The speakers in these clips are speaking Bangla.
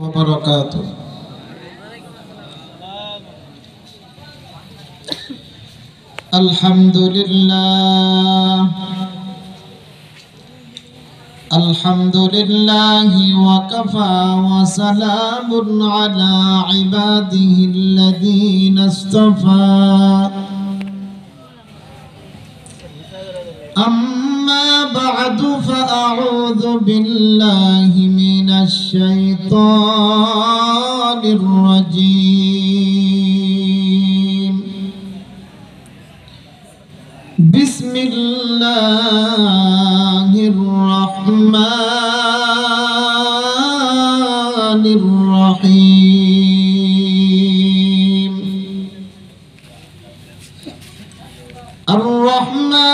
وبركاته. الحمد لله وكفى وسلام على عباده الذين اصطفى. أما بعد فأعوذ بالله من الشيطان الرجيم. بسم الله الرحمن الرحيم. الرحمن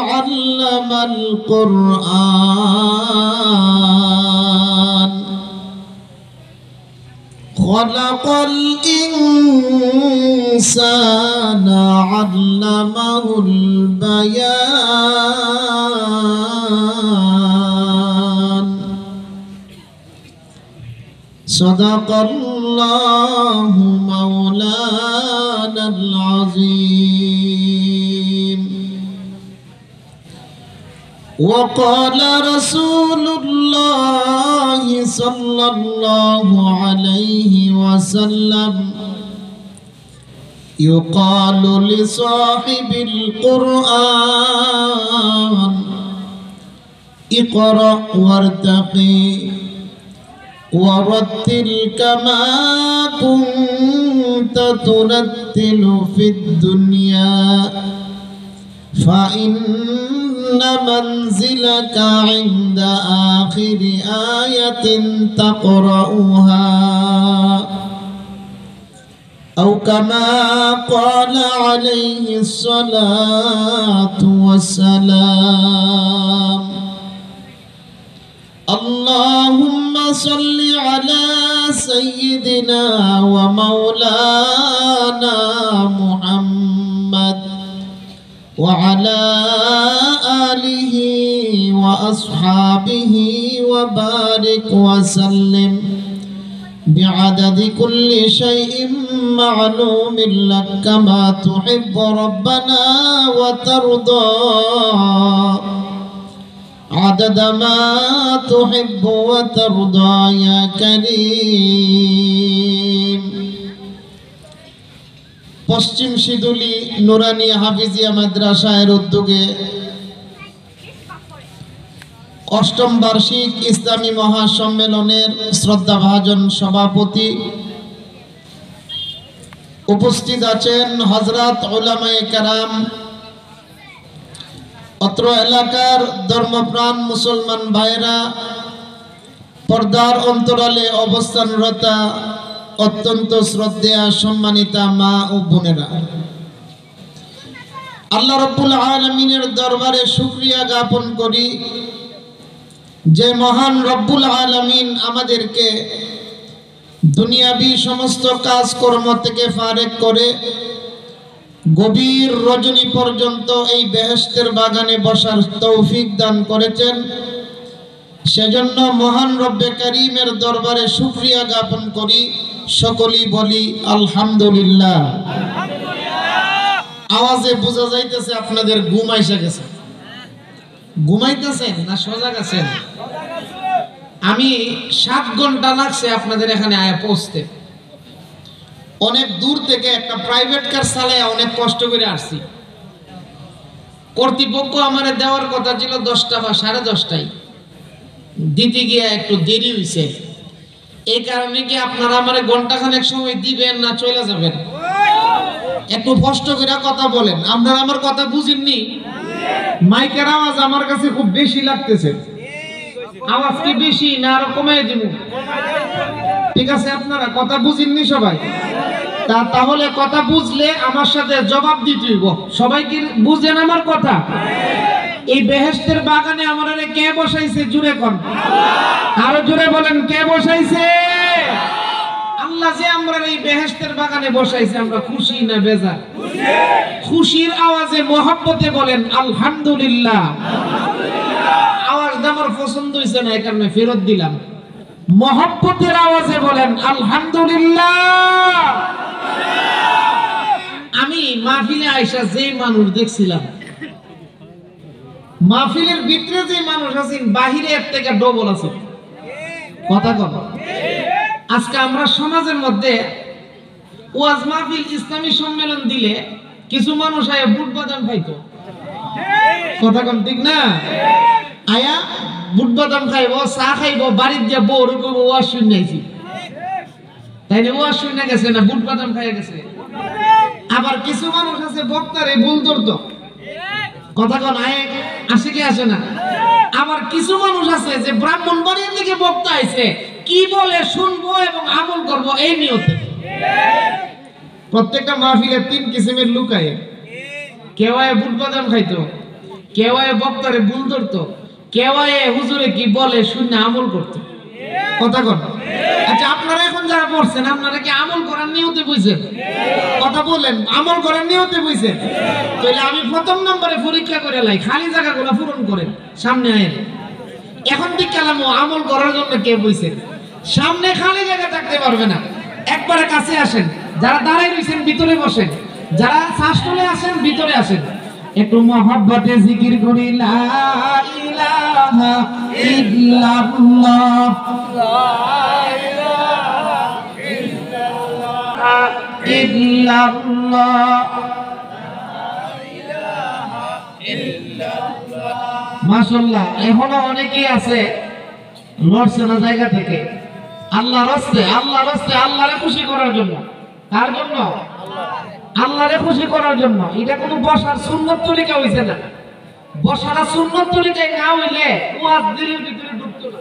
علم القرآن خلق الإنسان علمه البيان. صدق الله مولانا العظيم. وقال رسول الله صلى الله عليه وسلم: يقال لصاحب القرآن اقرأ وارتقي ورتل كما كنت ترتل في الدنيا فإن منزلك عند آخر آية تقرأها أو كما قال عليه الصلاة والسلام. اللهم صل على سيدنا ومولانا محمد وعلى آله وأصحابه وبارك وسلم بعدد كل شيء معلوم لك كما تحب ربنا وترضى عدد ما تحب وترضى يا كريم. পশ্চিম শিদুলি নুরানি হাফিজিয়া মাদ্রাসার উদ্যোগে অষ্টম বার্ষিক ইসলামী মহাসম্মেলনের শ্রদ্ধাভাজন সভাপতি উপস্থিত আছেন হযরত উলামায়ে কেরাম, অত্র এলাকার ধর্মপ্রাণ মুসলমান ভাইরা, পর্দার অন্তরালে অবস্থানরতা অত্যন্ত শ্রদ্ধেয়া সম্মানিতা মা ও বোনেরা, আল্লাহ রাব্বুল আলামিনের দরবারে শুকরিয়া জ্ঞাপন করি যে মহান রব্বুল আলামিন আমাদেরকে দুনিয়াবি সমস্ত কাজকর্ম থেকে ফারেক করে গভীর রজনী পর্যন্ত এই বেহেশতের বাগানে বসার তৌফিক দান করেছেন। সেজন্য মহান রব্বে কারীমের দরবারে শুকরিয়া জ্ঞাপন করি। সকলেই বলি আলহামদুলিল্লাহ। আওয়াজে বোঝা যাইতেছে আপনাদের ঘুম আইসা গেছে। ঘুমাইতেছেন না সজাগ আছেন? আমি 7 ঘন্টা লাগছে আপনাদের এখানে আয়া পৌঁছতে। অনেক দূর থেকে একটা প্রাইভেট কার চালায় অনেক কষ্ট করে আসছি। কর্তৃপক্ষ আমারে দেওয়ার কথা ছিল 10টা বা 10:30টায়, দিতে গিয়ে একটু দেরি হয়েছে। এই কারণে কি আপনারা আমারে ঘন্টাখানেক সময় দিবেন না চলে যাবেন? একটু কষ্ট করে কথা বলেন। আপনারা আমার কথা বুঝেননি? মাইকের আওয়াজ আমার কাছে খুব বেশি লাগতেছে। আওয়াজ কি বেশি না আরো কমিয়ে দিব? ঠিক আছে, আপনারা কথা বুঝেননি সবাই? তাহলে কথা বুঝলে আমার সাথে জবাব দিতে হইব। সবাই কি বুঝেন আমার কথা? এই বেহেশতের বাগানে আমারে কে বসাইছে? জুড়ে কোন, আরো জুড়ে বলেন, কে বসাইছে? আল্লাহ যে আমরা এই বেহেশতের বাগানে বসাইছে, আমরা খুশি না বেজার? খুশির আওয়াজে মহব্বতে বলেন আলহামদুলিল্লাহ। আওয়াজটা আমার পছন্দ হয়েছে না, এই কারণে ফেরত দিলাম। মহব্বতের আওয়াজে বলেন আলহামদুলিল্লাহ। আমি মাহফিলে আয়েশা যে মানুষ দেখছিলাম, মাহফিলের ভিতরে যে মানুষ আছেন বাহিরে এর থেকে ডবল আছে। কথা কথা আজকে আমরা সমাজের মধ্যে ওয়াজ মাহফিল ইসলামী সম্মেলন দিলে কিছু মানুষ আয়া বুট বাদাম খাইতো। কথা কম ঠিক না? আয়া বুট বাদাম খাইবো, চা খাইবো, বাড়ির দিয়া বউর কইবো ওয়াজ শুনাইছি, তাই না? ওয়াজ শুনে গেছে না, বুট বাদাম খাইয়া গেছে। আবার কিছু মানুষ আছে বক্তারে ভুল ধরতো। কথা কন আয় আসে কি আসে না? আবার কিছু মানুষ আছে যে ব্রাহ্মণবাড়িয়া থেকে বক্তা আইছে, কি বলে শুনবো এবং আমল করব এই নিয়তে। প্রত্যেকটা মাহফিলে তিন কিসিমের লোক আয়। কেউ আয় বুট বাদাম খাইতো, কেউ আয় বক্তারে ভুল ধরতো, কেউ আয় হুজুরে কি বলে শুনে আমল করতো। কথা কন। আচ্ছা আপনারা এখন যারা পড়ছেন আপনারা কি আমল করার নিয়তে বুঝছেন? কথা বলেন, আমল করার নিয়তে বুঝছেন? তাহলে আমি প্রথম নম্বরে পরীক্ষা করে লাই, খালি জায়গাগুলো পূরণ করেন, সামনে আয়েন। এখন দেখালাম আমল করার জন্য কে বুঝছেন। সামনে খালি জায়গা থাকতে পারবে না, একবারে কাছে আসেন। যারা দাঁড়ায় রয়েছেন ভিতরে বসেন, যারা শাসলে আসেন ভিতরে আসেন। একটু মহব্বতে জিকির করি লা ইলাহা ইল্লাল্লাহ, লা ইলাহা ইল্লাল্লাহ, মাশাআল্লাহ। এখনো অনেকেই আছে লড়ছে না জায়গা থেকে, আল্লাহর রাস্তে, আল্লাহর রাস্তে, আল্লাহরে খুশি করার জন্য। কার জন্য? আল্লাহরে খুশি করার জন্য। এটা কোনো বসার সুন্নত তরিকা হইছে না। বসার সুন্নত তরিকায় না হইলে ওয়াজ দিলের ভিতরে ঢুকতো না।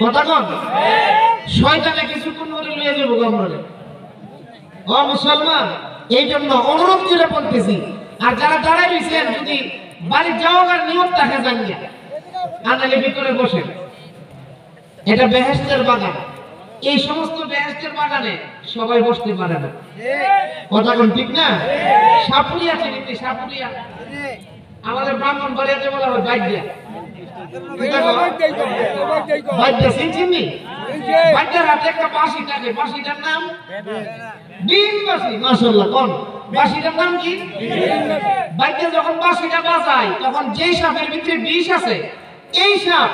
কথা কন। শয়তানে কিছুক্ষণ করে লয়ে যাবো আমরা। ও মুসলমান, এই জন্য অনুরোধ করে বলতেছি, আর যারা দাঁড়ায় রয়েছেন যদি বাড়ি যাওয়ার নিয়ম থাকে জানিয়ে আনালে ভিতরে বসেন। এটা বেহেশতের বাগান। এই সমস্ত বেহেশতের বাগানে সবাই বসতে পারে না। কথা কোন ঠিক না? সাপুরিয়া চিনি, সাপুরিয়া আমাদের ব্রাহ্মণবাড়িয়াতে বলা হয় বাইদ্যা। বাইদ্যা চিনি? বাইদ্যার হাতে একটা বাঁশি থাকে, বাঁশিটার নাম বিন বাঁশি। মাশাআল্লাহ। কোন বাঁশিটার নাম কি? বাইদ্যা যখন বাঁশিটা বাজায় তখন যেই সাপের ভিতরে বিষ আছে এই সাপ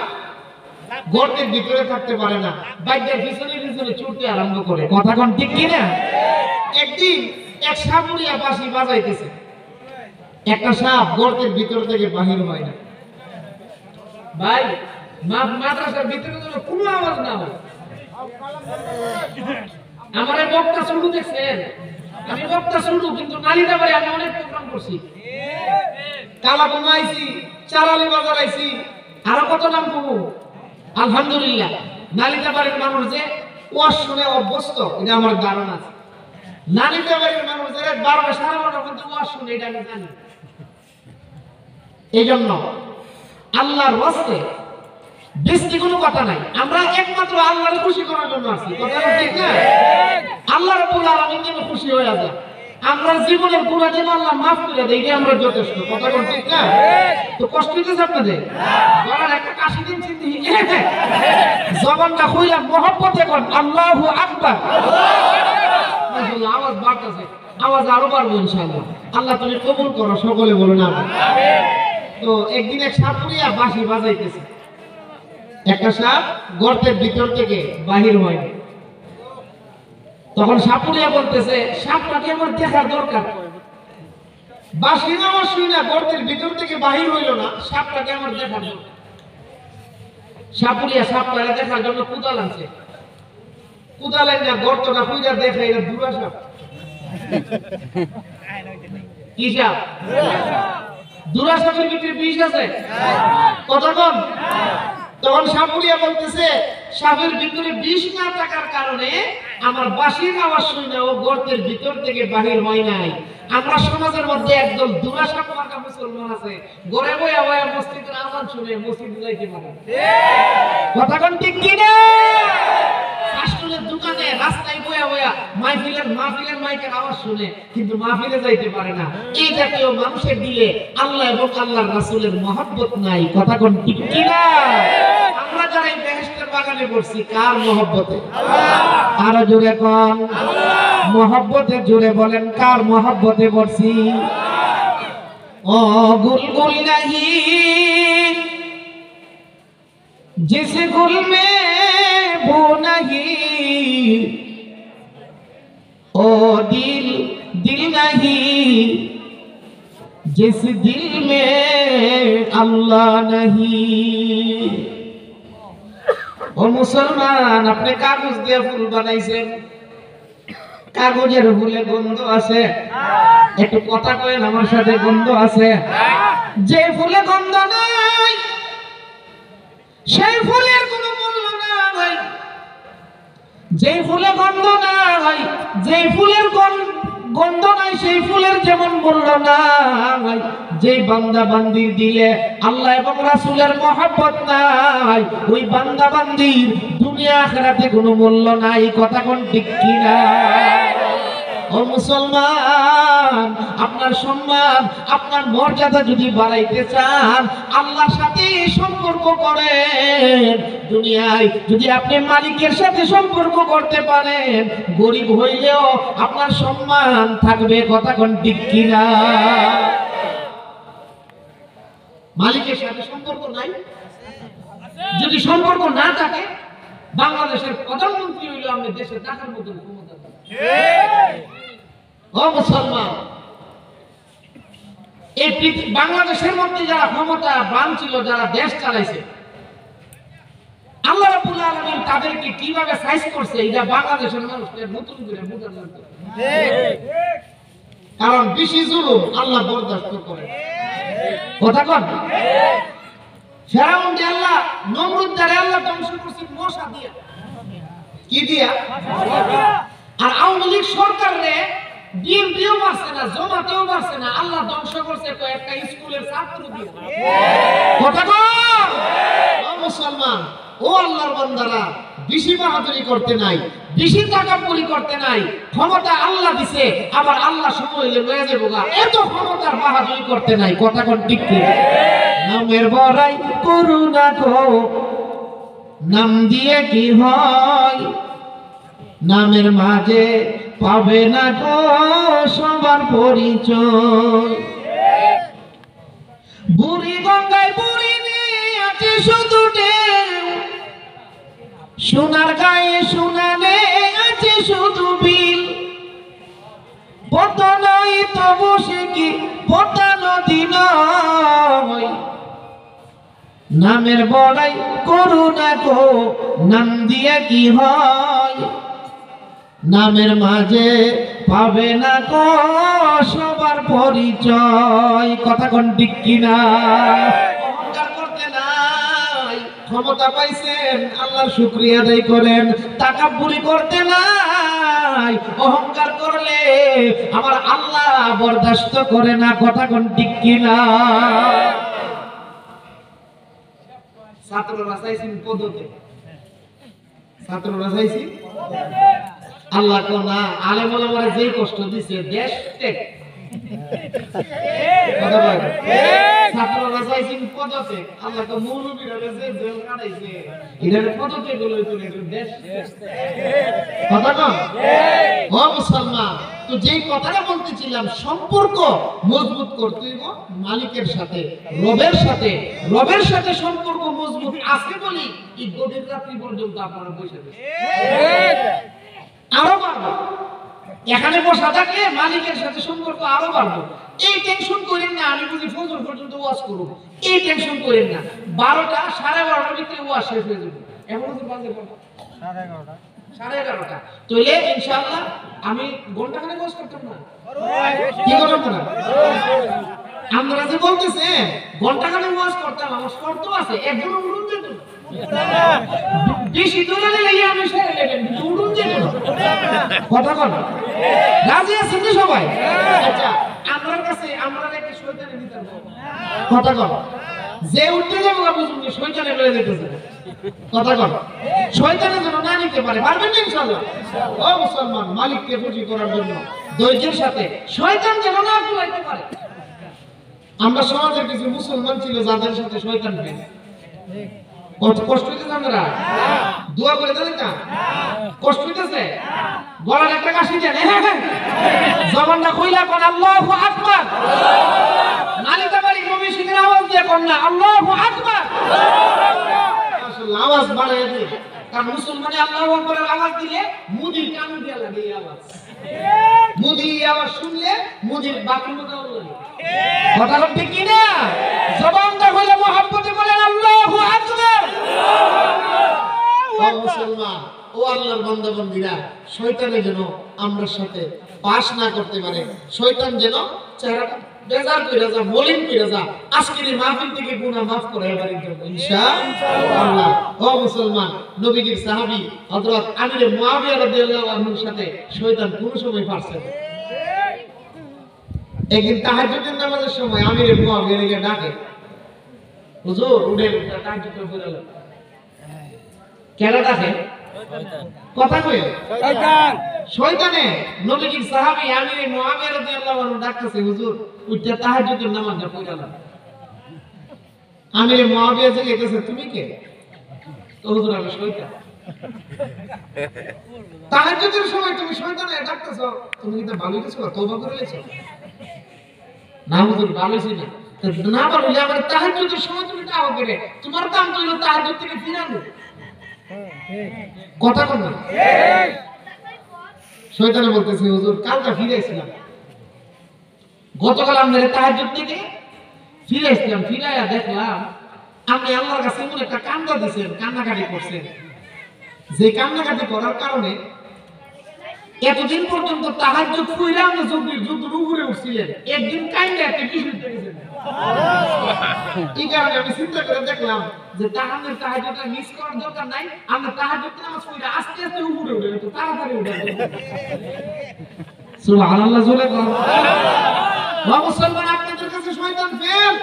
গর্তের ভিতরে থাকতে পারে না, বাইদ্যার পিছনে পিছনে ছুটতে আরম্ভ করে। কথা কোন ঠিক কি না? একদিন এক সাপুরিয়া বাঁশি বাজাইতেছে, একটা সাপ গর্তের ভিতর থেকে বাহির হয় না। ভাই মাদ্রাসার ভিতরে কোনো আওয়াজ না হয়। আমার এই বক্তা শুরু দেখছেন, আমি বক্তা শুরু কিন্তু নালিদা বাড়ি আমি অনেক প্রোগ্রাম করছি, কালাবোনা আইছি, চারালি বাজার আইছি, আরো কত নাম করবো। আলহামদুলিল্লাহ নালিদা বাড়ির মানুষ যে ওয়াজ শুনে অভ্যস্ত এটা আমার ধারণা আছে। নালিদা বাড়ির মানুষ যারা 12টা সাড়ে 12টা পর্যন্ত ওয়াজ শুনে এটা আমি জানি। এই জন্য আল্লাহর রাস্তে বেশি কোনো কথা নাই। আমরা একমাত্র আল্লাহর খুশি করার জন্য আসি। কথা ঠিক না? আল্লাহ রাব্বুল আলামিন যেন খুশি হয়ে যায়, আমরা জীবনের গুনাহ যেন আল্লাহ মাফ করে দেয়, এটা আমরা যথেষ্ট। কথা ঠিক না? তো কষ্ট হইতেছে আপনাদের? বলার একটা কাশি দিন চিন্তি জবানটা খুইলা মহব্বতে কর আল্লাহু আকবার। মাশাআল্লাহ আওয়াজ বাড়তেছে, আওয়াজ আরো বাড়বে ইনশাআল্লাহ। আল্লাহ তুমি কবুল করো, সকলে বলুন আমিন। তো একদিন এক সাপুরিয়া বাঁশি বাজাইতেছে, একটা সাপ গর্তের ভিতর থেকে বাহির হয়। তখন সাপুরিয়া বলতেছে সাপটাকে আমার দেখার দরকার। বাঁশি আওয়াজ শুই না, গর্তের ভিতর থেকে বাহির হইল না, সাপটাকে আমার দেখার দরকার। সাপুরিয়া সাপটাকে দেখার জন্য কুদাল আনছে, কুদাল না গর্তটা খুঁজা দেখে এটা দুরা সাপ। কি সাপ? দুরা সাপের ভিতরে বিষ আছে। কথা কম। তখন সাপুরিয়া বলতেছে সাপের ভিতরে বিষ না থাকার কারণে আমার বাঁশির আওয়াজ শুনে ও গর্তের ভিতর থেকে বাহির হয় নাই। আমরা সমাজের মধ্যে একদম দুরা সাপ মার্কা মুসলমান আছে, ঘরে বইয়া বইয়া মসজিদের আজান শুনে মসজিদ যাইতে পারে। কথা কোন ঠিক কি না? শাসনের দোকানে রাস্তায় বইয়া বইয়া মাহফিলের মাইকের আওয়াজ শুনে কিন্তু মাহফিলে যাইতে পারে না। এই জাতীয় মানুষের দিলে আল্লাহ এবং আল্লাহর রাসূলের মহব্বত নাই। কথা কোন ঠিক কি না? আমরা যারা এই বেহেশতের বাগানে পড়ছি কার মহব্বতে? আরো জোরে কোন মহব্বতে, জোরে বলেন কার মহব্বতে পড়ছি? ও গুলগুল নাহি जिस गुल में वो नहीं, ओ दिल दिल नहीं जिस दिल में अल्लाह नहीं। ও মুসলমান, আপনি কাগজ দিয়ে ফুল বানাইছেন, কাগজের ফুলে গন্ধ আছে? একটু কথা কয়েন আমার সাথে, গন্ধ আছে? যে ফুলে গন্ধ নাই সেই ফুলের কোনো মূল্য নাই। যে ফুলে গন্ধ নাই, যে ফুলের গন্ধ নাই সেই ফুলের যেমন মূল্য নাই, যে বান্দা বান্দির দিলে আল্লাহ এবং রাসূলের মহব্বত নাই, ওই বান্দা বান্দির দুনিয়া আখিরাতে কোনো মূল্য নাই। কথা কোন ঠিক কিনা? ও মুসলমান, আপনার সম্মান, আপনার মর্যাদা যদি বাড়াইতে চান, আল্লাহর সাথে সম্পর্ক করেন। দুনিয়ায় যদি আপনি মালিকের সাথে সম্পর্ক করতে পারেন, গরিব হইলেও আপনার সম্মান থাকবে। কথা কোন ঠিক কিনা? মালিকের সাথে সম্পর্ক নাই, যদি সম্পর্ক না থাকে, বাংলাদেশের প্রধানমন্ত্রী হইল আপনি দেশে টাকার মতো ক্ষমতা। ও মুসলমান, এই বাংলাদেশের মধ্যে যারা ক্ষমতা বান ছিল, যারা দেশ চালাইছে, আল্লাহ রাব্বুল আলামিন তাদেরকে কিভাবে সাইজ করছে এটা বাংলাদেশের মানুষকে নতুন করে বুঝার দরকার। কারণ বেশি জুলুম আল্লাহ বরদাস্ত করে। কথা কন, ফেরাউন দিয়ে আল্লাহ, নমরুদ দ্বারা আল্লাহ ধ্বংস করছে মশা দিয়া। কি দিয়া? আর আওয়ামী লীগ সরকারে বিএনপিও পারছে না, জমাতেও পারছে না, আল্লাহ ধ্বংস করছে কয়েকটা স্কুলের ছাত্র দিয়ে। কথা কন ও মুসলমান, ও আল্লাহর বান্দারা, বেশি বাহাদুরি করতে নাই, বেশি তাকাব্বুরি করতে নাই। ক্ষমতা আল্লাহ দিছে, আবার আল্লাহ সময় হইলে লয়ে যাবো গা, এত ক্ষমতার বাহাদুরি করতে নাই। কথা কোন ঠিক কি? নামের বড়াই করুণা গো, নাম দিয়ে কি হয়? নামের মাঝে পাবে না গো সবার পরিচয়। বুড়ি গঙ্গায় বুড়ি নিয়ে আছে শুধু ঢেউ, সোনার গায়ে সোনা নেই আছে শুধু বিল। পদ্মা নয় তবু সে কি পদ্মা নদী নয়। নামের বড়াই করুণা গো, নাম দিয়ে কি হয়? নামের মাঝে পাবে না গো সবার পরিচয়। কথা কোন ঠিক কিনা? অহংকার করতে নাই, ক্ষমতা পাইছেন আল্লাহর শুকরিয়া আদায় করেন। তাকাব্বুরি করতে নাই, অহংকার করলে আমার আল্লাহ বরদাস্ত করে না। কথা কোন ঠিক কিনা? ছাত্ররা চাইছেন পদতে, ছাত্ররা চাইছি আল্লাহ কো না, আলেম ওলামারা যেই কষ্ট দিছে দেশ ত্যাগ। কথা বলেন, ছাত্ররা চাইছেন পদতে, আল্লাহ কো মৌলবীরা যে জেল কাটাইছে এটার পদতে বলে তুলে দেশ। কথা কন ও মুসলমান, তো যেই কথাটা বলতেছিলাম, সম্পর্ক মজবুত করতে হইব মালিকের সাথে, রবের সাথে। রবের সাথে সম্পর্ক মজবুত আছে বলি এই গভীর রাত্রি পর্যন্ত আপনারা বসে আছেন। আরো বাড়বো, এখানে বসা থাকলে মালিকের সাথে সম্পর্ক আরো বাড়বো। এই টেনশন করেন না, আমি বুঝি ফজর পর্যন্ত ওয়াজ করব, এই টেনশন করেন না। 12টা 12:30 ভিতরে ওয়াজ শেষ হয়ে যাবে। এখন তো বাজে 11:30 তাইলে ইনশাআল্লাহ আমি ঘন্টাখানেক ওয়াজ করতাম না, কি করব না? আমরা যে বলতেছে ঘন্টাখানেক ওয়াজ করতাম, আমার শর্ত আছে, একজন উড়ুন যেত না, বেশি দূরে লাগলে আমি সেরে নেবেন, কিন্তু উড়ুন যেত না। কথা বল, রাজি আছেন তো সবাই? আচ্ছা, আমরার কাছে আমরা নাকি শয়তানে নিতাম। কথা বল, যে উঠতে যাবো বুঝুন শয়তানে লয়ে যেতেছে। কথা বল, শয়তানে যেন না নিতে পারে। পারবেন না ইনশাআল্লাহ? ও মুসলমান, মালিককে খুশি করার জন্য ধৈর্যের সাথে শয়তান যেন না কুলাইতে পারে। আমরা সমাজের কিছু মুসলমান ছিল যাদের সাথে শয়তান পেয়ে কত কষ্ট হইতেছে আপনারা? দোয়া করে দেন না? কষ্ট হইতেছে? গলার একটা কাশি দেন, জবানটা খুইলা কোন আল্লাহু আকবার। নালিতা বাড়ি নবী সিংহের আওয়াজ দিয়ে কোন না আল্লাহু আকবার। আসলে আওয়াজ বাড়ায় দিই, কারণ মুসলমানে আল্লাহু আকবারের আওয়াজ দিলে মুদির কান দিয়ে লাগে এই আওয়াজ। মুদি আওয়াজ শুনলে মুদির বাথরুমে যাওয়া লাগে। কথা ঠিক কি না? জবানটা খুলে মুহাব্বতে বলেন আল্লাহু আকবার। ও মুসলমান, ও আল্লাহর বান্দা বান্দীরা, শয়তানে যেন আমরা সাথে পাস না করতে পারে, শয়তান যেন চেহারাটা বেজার কইরা যা, মলিন কইরা যা, আজকের এই মাহফিল থেকে গুনাহ maaf করে বাড়ির জন্য ইনশাআল্লাহ। ও মুসলমান, নবীজির সাহাবী হযরত আমির মুয়াবিয়া রাদিয়াল্লাহু আনহুর সাথে শয়তান কোন সময় পারছে না। একদিন তাহাজ্জুদের নামাজের সময় আমির মুয়াবিয়া কে ডাকে, হুজুর উঠেন তাহাজ্জুদ পড়ে গেল। কেডা ডাকে? কথা কই শয়তান। শয়তানে নবীজির সাহাবী আমির মুয়াবিয়া রাদিয়াল্লাহু আনহু ডাকতেছে, হুজুর উঠে তাহাজ্জুদের নামাজটা পড়ে গেল। আমির মুয়াবিয়া যে কইতেছে, তুমি কে? তো হুজুর আমি শয়তান। তাহাজ্জুদের সময় তুমি শয়তানে ডাকতেছো, তুমি কি তা ভালো কিছু তওবা করে লেছো? না হুজুর ভালোই না। না বললে আবার তাহাজ্জুদের সময় তুমি তাওবা করে, তোমার কাম তো হলো তাহাজ্জুদ থেকে ফিরানো। কথা বল না। শয়তানে বলতেছে, হুজুর কালকে ফিরেছিলাম, গতকাল আমরা তাহাজ্জুদ থেকে ফিরেছিলাম, ফিরাইয়া দেখলাম আপনি আল্লাহর কাছে এমন একটা কান্দা দিয়েছেন, কান্নাকাটি করছেন, যে কান্নাকাটি করার কারণে এতদিন পর্যন্ত তাহাজ্জুদ কইরা আমরা যুদ্ধের উপরে উঠছিলেন, একদিন কাইন্ডা একটা কিছু দেখেছেন। এই কারণে আমি চিন্তা করে দেখলাম যে তাহাজ্জুদটা মিস করার দরকার নাই, আমরা তাহাজ্জুদ নামাজ পড়ে আস্তে আস্তে উপরে উঠে যেত, তাড়াতাড়ি উঠে যেত। সুবহানাল্লাহ জোরে বল। ওয়া মুসলমান, আপনাদের কাছে শয়তান ফেল।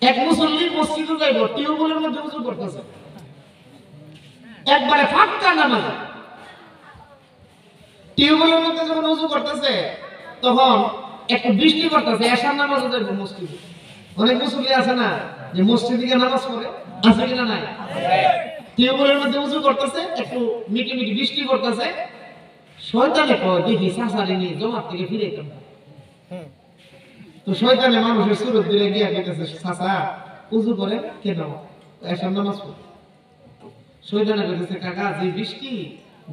এক মুসল্লি মসজিদে যাইব, টিউবওয়েলের মধ্যে ওযু করতেছে, একবারে ফাঁকা নামাজ। টিউবওয়েলের মধ্যে যখন ওযু করতেছে তখন একটু বৃষ্টি পড়তেছে, এশার নামাজে যাইব মসজিদে। অনেক মুসল্লি আছে না যে মসজিদে গিয়ে নামাজ পড়ে, আছে কিনা নাই? টিউবওয়েলের মধ্যে ওযু করতেছে, একটু মিটি মিটি বৃষ্টি পড়তেছে, শয়তানে কয় দেখি সাসারে নিয়ে জমাত থেকে ফিরে যেতাম। তো শয়তানে মানুষের সুরত দিলে গিয়া কইতেছে, সাসা ওযু করে কেন? এশার নামাজ পড়ে। শয়তানে কইতেছে, কাকা যে বৃষ্টি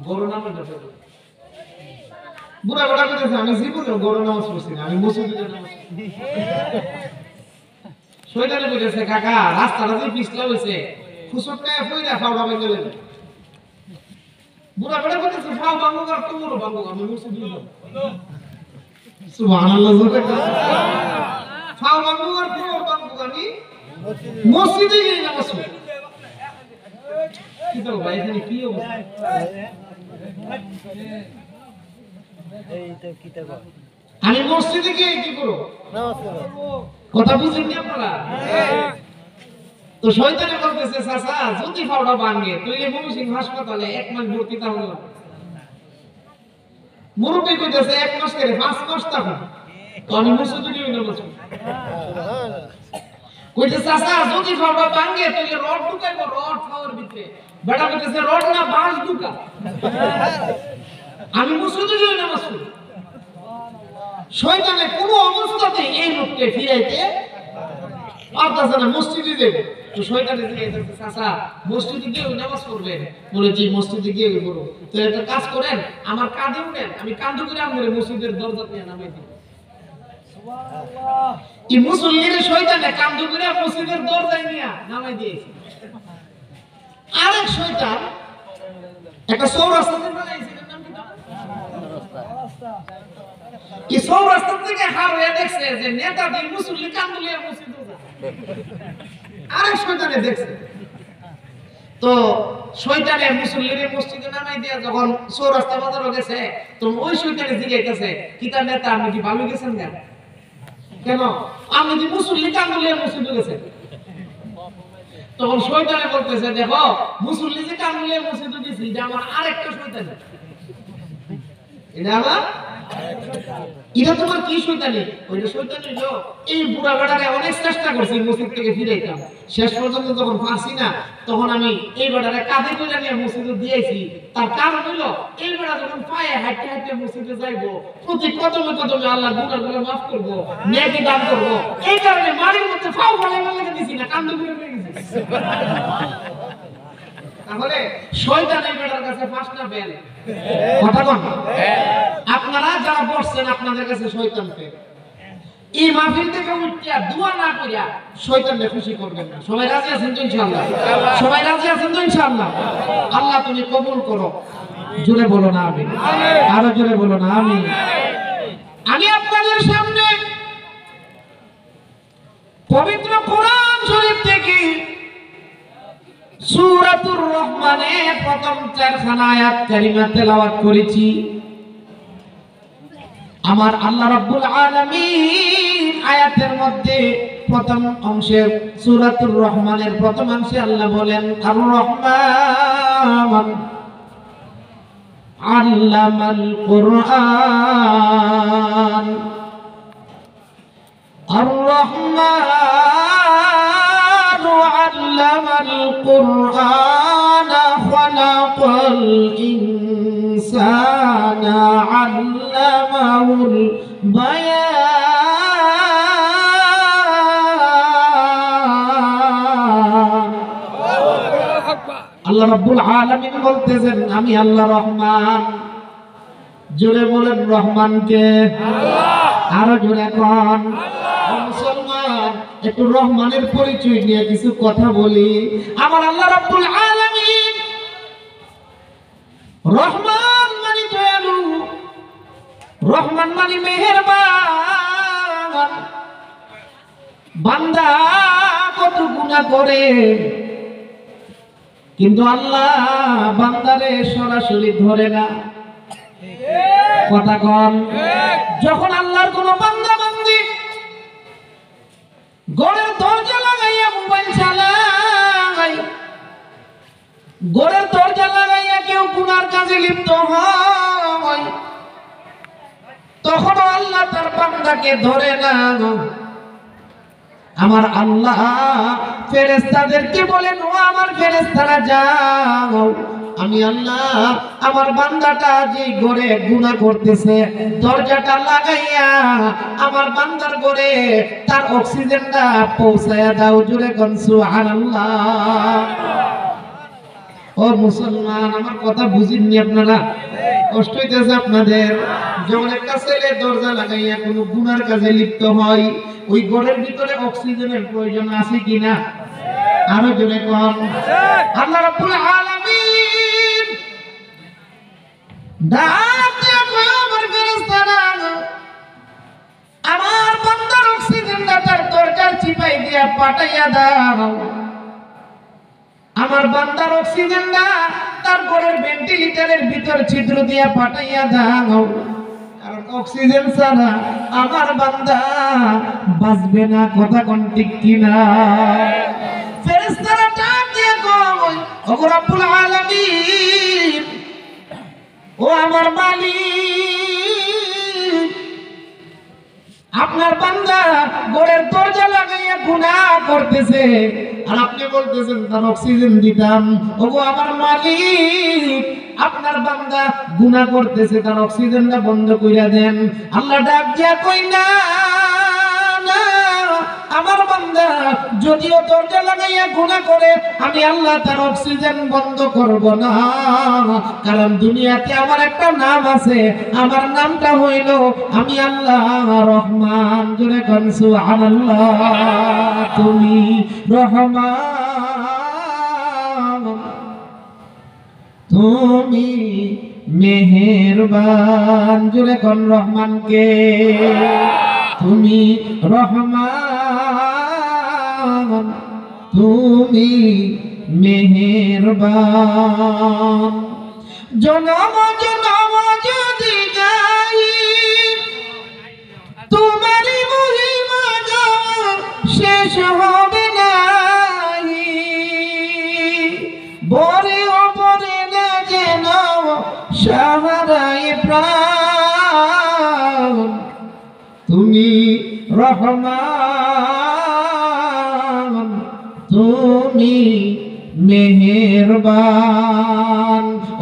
বড় নামাজটা পড়ে। বুড়া বুড়া কইতেছে, আমি জীবনে বড় নামাজ পড়ছি না, আমি মসজিদে নামাজ পড়ি। শয়তানে কইতেছে, কাকা রাস্তাটা যে পিছলা হইছে, ফুসটকায় ফইরা ফাওড়া ভেঙে গেল। বুড়া বুড়া কইতেছে, ফাও ভাঙুক আর তোমরও ভাঙুক, আমি মসজিদে যাব। সুবহানাল্লাহ জোরে বল। ফাও ভাঙুক আর তোমরও ভাঙুক, আমি মসজিদে গিয়ে নামাজ পড়ি। কি তো ভাই, এখানে কি অবস্থা? আমি মসজিদে গিয়ে কি করব? কথা বুঝেন কি আপনারা? তো শয়তানে বলতেছে, চাচা যদি ফাওড়া ভাঙে তাহলে ময়মনসিংহ হাসপাতালে 1 মাস ভর্তি থাকতে হবে। মুরব্বি কইতেছে 1 মাস করে 5 মাস থাকুন। তো আমি মসজিদে গিয়ে নামাজ পড়ি। কইতেছে, চাচা যদি ফাওড়া ভাঙে তাহলে রড ঢুকাইব, রড ফাওয়ার ভিতরে। বেটা কইতেছে, রড না বাঁশ ঢুকা। আমি মসজিদে গিয়ে নামাজ পড়ি। শয়তানে কোনো অবস্থাতে এই লোককে ফিরাইতে পারতেছে না, মসজিদে যাবে। তো শয়তানে জিজ্ঞাসা, চাচা মসজিদে গিয়ে নামাজ পড়বেন? বলে জি মসজিদে গিয়ে পড়ব। তো একটা কাজ করেন, আমার কাঁধে উঠেন, আমি কাঁধে করে আপনার মসজিদের দরজা দিয়ে নামাই দিব। সুবহানাল্লাহ। এই মুসল্লির শয়তানে কাঁধে করে মসজিদের দরজায় নিয়ে নামাই দিয়েছে। আরেক শয়তান একটা চৌরাস্তাতে বানাইছে, নাম কি? এই চৌরাস্তা থেকে হারুয়া দেখছে যে নেতাজি মুসল্লি কান্দুলিয়া মসজিদে যায়। আরেক শয়তানে দেখছে। তো শয়তানে মুসল্লিরে মসজিদে নামাই দিয়া যখন চৌরাস্তা বাজারে গেছে, তো ওই শয়তানে জিজ্ঞাসা, কি তার নেতা আপনি কি ভালো গেছেন না? কেন? আপনি যে মুসল্লি কান্দুলিয়া মসজিদে গেছেন। তখন শয়তানে বলতেছে, দেখো মুসল্লি যে কান্দুলিয়া মসজিদে গেছি, এটা আমার আরেকটা শয়তান। এটা আমার এটা তোমার কি শয়তানি? ওইটা শয়তানি হলো এই বুড়া বেটারে অনেক চেষ্টা করছি মসজিদ থেকে ফিরাইতাম, শেষ পর্যন্ত যখন পারছি না তখন আমি এই বেটারে কাঁধে করে নিয়ে মসজিদে দিয়েছি। তার কারণ হলো এই বেটা যখন পায়ে হাঁটতে হাঁটতে মসজিদে যাইবো, প্রতি কদমে কদমে আল্লাহ গুনাহগুলো মাফ করবো, নেকি দান করবো, এই কারণে মাটির মধ্যে ফাও ফেলে লেগে দিছি না, কান্দে করে নিয়ে গেছি। তাহলে শয়তান এই বেটার কাছে ফাঁস না পেল কথা কোন? আপনারা যারা বসছেন আপনাদের কাছে শয়তান পেল, এই মাহফিল থেকে উঠিয়া দোয়া না করিয়া শয়তানকে খুশি করবেন না। সবাই রাজি আছেন তো ইনশাআল্লাহ? সবাই রাজি আছেন তো ইনশাআল্লাহ? আল্লাহ তুমি কবুল করো। জোরে বলো না আমিন, আরো জোরে বলো না আমিন। আমি আপনাদের সামনে পবিত্র কোরআন শরীফ থেকে সূরাতুর রহমানের প্রথম 4খানা আয়াত কারিমা তেলাওয়াত করেছি। আমার আল্লাহ রাব্বুল আলামিন আয়াতের মধ্যে প্রথম অংশে সূরাতুর রহমানের প্রথম অংশে আল্লাহ বলেন আর রহমান আল্লামাল কুরআন, আর রহমান আল্লামাল কুরআন খালাকাল ইনসানা আল্লামাহুল বায়ান। আল্লাহ রাব্বুল আলামিন বলতেছেন আমি আল্লাহ রহমান। জোরে বলেন রহমানকে আল্লাহ, আরো জোরে কোন মুসলমান। একটু রহমানের পরিচয় নিয়ে কিছু কথা বলি। আমার আল্লাহ রাব্বুল আলামিন রহমান মানে দয়ালু, রহমান মানে মেহেরবান। বান্দা কত গুনাহ করে কিন্তু আল্লাহ বান্দারে সরাসরি ধরে না কথা কন। যখন আল্লাহর কোন বান্দা বান্দি ঘরের দরজা লাগাইয়া মোবাইল চালায়, ঘরের দরজা লাগাইয়া কেউ গুনার কাজে লিপ্ত হয়, তখন আল্লাহ তার বান্দাকে ধরে না। আমার আল্লাহ ফেরেশতাদেরকে বলেন ও আমার ফেরেশতারা যাও, আমি আল্লাহ আমার বান্দাটা যে ঘরে গুনাহ করতেছে দরজাটা লাগাইয়া আমার বান্দার ঘরে তার অক্সিজেনটা পৌঁছায়া দাও। জোরে কোন সুবহানাল্লাহ। ও মুসলমান আমার কথা বুঝিননি আপনারা? কষ্ট হইতেছে আপনাদের? যখন একটা ছেলে দরজা লাগাইয়া কোন গুনার কাজে লিপ্ত হয়, ওই ঘরের ভিতরে অক্সিজেনের প্রয়োজন আছে কিনা? আরো জোরে কোন। আল্লাহ রাব্বুল আলামিন ডাকে কয় আমার ফেরেশতারা আমার বান্দার অক্সিজেনটা তার দরজার চিপাই দিয়া পাঠাইয়া দাও। আমার বান্দার অক্সিজেনটা তার ঘরের ভেন্টিলেটরের ভিতর ছিদ্র দিয়া পাঠাইয়া দাও, কারণ অক্সিজেন ছাড়া আমার বান্দা বাঁচবে না। কথা কোন ঠিক কিনা? ফেরেশতারা ডাক দিয়ে কয় ও রব্বুল আলামিন, ও আমার মালিক, আপনার বান্দা ঘরের দরজা লাগাইয়া গুনাহ করতেছে আর আপনি বলতেছেন তার অক্সিজেন দিতাম। ওগো আমার মালিক, আপনার বান্দা গুনাহ করতেছে, তার অক্সিজেনটা বন্ধ কইরা দেন। আল্লাহ ডাক দিয়া কই না না, আমার বান্দা যদিও দরজা লাগাইয়া গুনাহ করে আমি আল্লাহ তার অক্সিজেন বন্ধ করব না, কারণ দুনিয়াতে আমার একটা নাম আছে, আমার নামটা হইল আমি আল্লাহ রহমান। জোরে কোন সুবহানাল্লাহ। তুমি রহমান, তুমি মেহেরবান। জোরে কোন রহমানকে। তুমি রহমান, তুমি মেহেরবান। জনম জনম যদি গাই তোমারই মহিমা শেষ হবে নাই, বরে অপরে না যেন সাহারায় প্রাণ। রহমান তুমি মেহেরবান।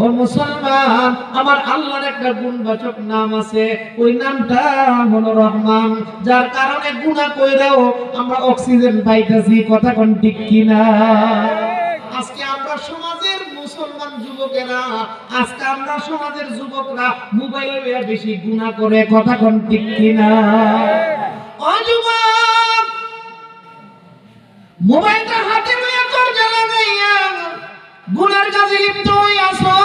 ও মুসলমান, আমার আল্লাহর একটা গুণবাচক নাম আছে, ওই নামটা হলো রহমান, যার কারণে গুনাহ কইরাও আমরা অক্সিজেন পাইতেছি। কথা কোন ঠিক কিনা? আজকে আমরা সমাজের মুসলমান যুবকেরা, আজকে আমরা সমাজের যুবকরা মোবাইলে বেশি গুনাহ করে। কথা কোন ঠিক কিনা? ও যুবক, মোবাইলটা হাতে নিয়ে দরজা লাগাইয়া গুনার কাজে লিপ্ত হয়ে আছো।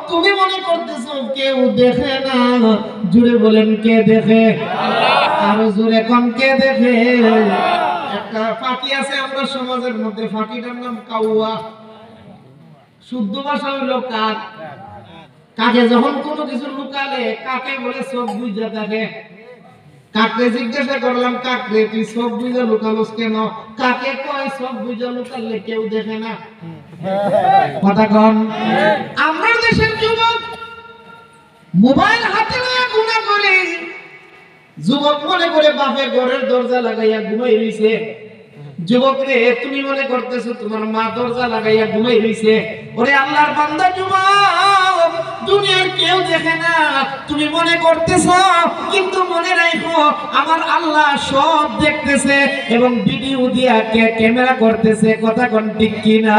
তুমি মনে করতেছো কেউ দেখে না। জুড়ে বলেন কে দেখে? আরো জোরে কোন কে দেখে? একটা ফাঁকি আছে আমরা সমাজের মধ্যে, ফাঁকিটার নাম কাউয়া। শুদ্ধ ভাষা হইল কাক। কাকে যখন কোনো কিছু লুকালে কাকে বলে চোখ বুঝা থাকে। কাকে জিজ্ঞাসা করলাম, কাকে তুই চোখ বুঝা লুকালোস কেন? কাকে কয় চোখ বুঝা লুকালে কেউ দেখে না। কথা কন। আমরা দেশের যুবক মোবাইল হাতে নিয়ে গুনাহ করে। যুবক মনে করে বাপের ঘরের দরজা লাগাইয়া ঘুমাই রইছে। যুবক রে, তুমি মনে করতেছো তোমার মা দরজা লাগাইয়া ঘুমাই রইছে। ওরে আল্লাহর বান্দা যুবক, দুনিয়ার কেউ দেখে না তুমি মনে করতেছো, কিন্তু মনে রাখো আমার আল্লাহ সব দেখতেছে এবং ভিডিও দিয়া ক্যামেরা করতেছে। কথা কোন ঠিক কিনা?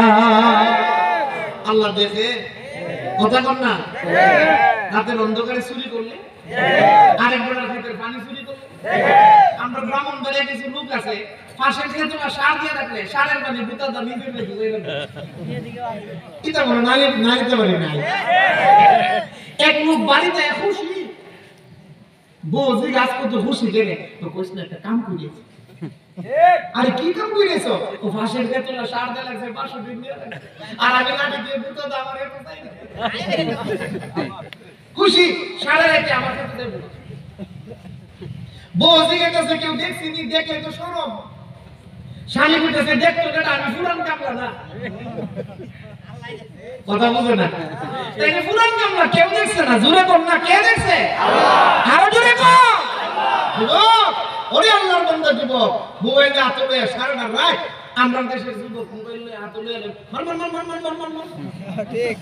আল্লাহ দেখে। কথা কোন না? রাতের অন্ধকারে চুরি করলে, আরেকবার রাতের পানি চুরি করলে, আমরা ব্রাহ্মণবাড়িয়া কিছু লোক আছে পাশের ক্ষেত্রে সার দিয়ে রাখলে সারের পানি বুতা দা নিজে বুঝে গেল। এটা বলে নাইতে পারি নাই। এক লোক বাড়িতে খুশি, বউজি গাছ কত খুশি করে তো কইছ না একটা কাম করিয়েছে। আরে কি কাম করিয়েছো? ও পাশের ক্ষেত্রে সার দিয়ে লাগছে 500 দিন দিয়ে আর আমি লাঠি দিয়ে বুতা দা আমার এত চাই না। খুশি সারা রাতে আমার কাছে দেব। বউজি গেছে কেউ দেখছিনি, দেখলে তো শরম। শালি কইতেছে দেখতো যেটা আমি পুরান কামলা না। কথা বুঝে না? তাই পুরান কামলা কেউ দেখছে না। জোরে কোন না, কে দেখছে? আল্লাহ। আরো জোরে কোন? আল্লাহ। ওরে আল্লাহর বান্দা যুবক, মোবাইলে হাতে লয়ে সারাটা রাত আমরা দেশের যুবক মোবাইলে হাতে লয়ে মার মার মার মার মার মার মার। ঠিক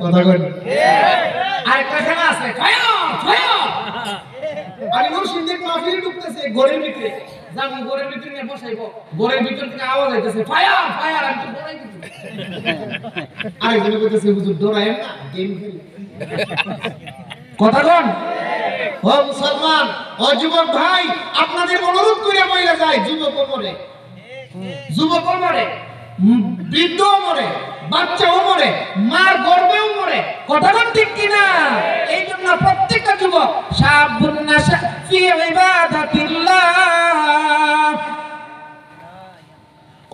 কথা কই। আরেকটা খেলা আছে, ফায়ার ফায়ার। আমি মুর্শিদের মাহফিলে ঢুকতেছে ঘরের ভিতরে, জানি ঘরের ভিতরে নিয়ে বসাইবো, ঘরের ভিতর থেকে আওয়াজ আইতেছে ফায়ার ফায়ার। আমি তো ডরাই গেছি। আরেকজন কইতেছে হুজুর ডরায়েন না, গেম খেলি। কথা কোন? ও মুসলমান, ও যুবক ভাই, আপনাদের অনুরোধ কইরা বইলা যায়, যুবক মরে, যুবক মরে, বৃদ্ধ মরে, বাচ্চাও মরে, মার গর্ভেও মরে। কথা কোন ঠিক কিনা? এই জন্য প্রত্যেকটা যুবক শাবুন নাশা ফি ইবাদাতিল্লাহ।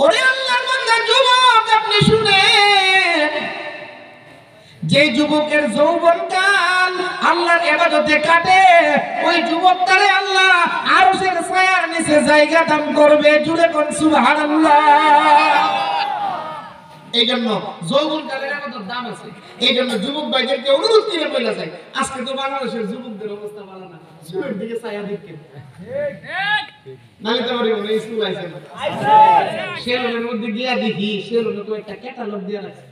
ওরে আল্লাহর বান্দা যুবক, আপনি শুনেন, যে যুবকের যৌবনকাল আল্লাহর ইবাদতে কাটে, ওই যুবকটারে আল্লাহ আরশের ছায়ার নিচে জায়গা দান করবে। জুড়ে কোন সুবহানাল্লাহ। এই জন্য যৌবনকালের কত দাম আছে। এই জন্য যুবক ভাইদেরকে অনুরোধ করে বলা যায়, আজকে তো বাংলাদেশের যুবকদের অবস্থা ভালো না। স্কুলের দিকে ছায়া দেখেন, নালিতে বাড়ি বলে স্কুল আইছে না। সেলুনের মধ্যে গিয়া দেখি, সেলুনে তো একটা ক্যাটালগ দিয়ে রাখছে।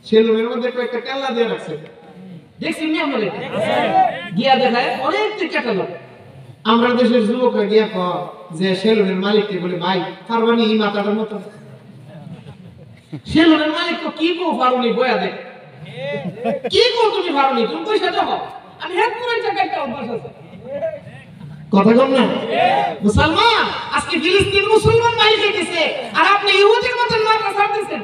সেলুনের মধ্যে একটা কেল্লা দিয়ে রাখছে, দেখছি নি আমরা গিয়া দেখায় অনেকটা ক্যাটালগ। আমরা দেশের যুবকরা গিয়া কয় যে সেলুনের মালিককে বলে, ভাই পারবানি এই মাথাটার মতো। সেলুনের মালিক তো কি কো পারুনি বয়া দে, কি কো তুমি পারুনি, তুমি পয়সা দাও, আমি হেড করে টাকাটা অভ্যাস আছে। কথা কম না? মুসলমান, আজকে ফিলিস্তিন মুসলমান মাইল খেতেছে আর আপনি ইহুদির মতন মাথা ছাড়তেছেন।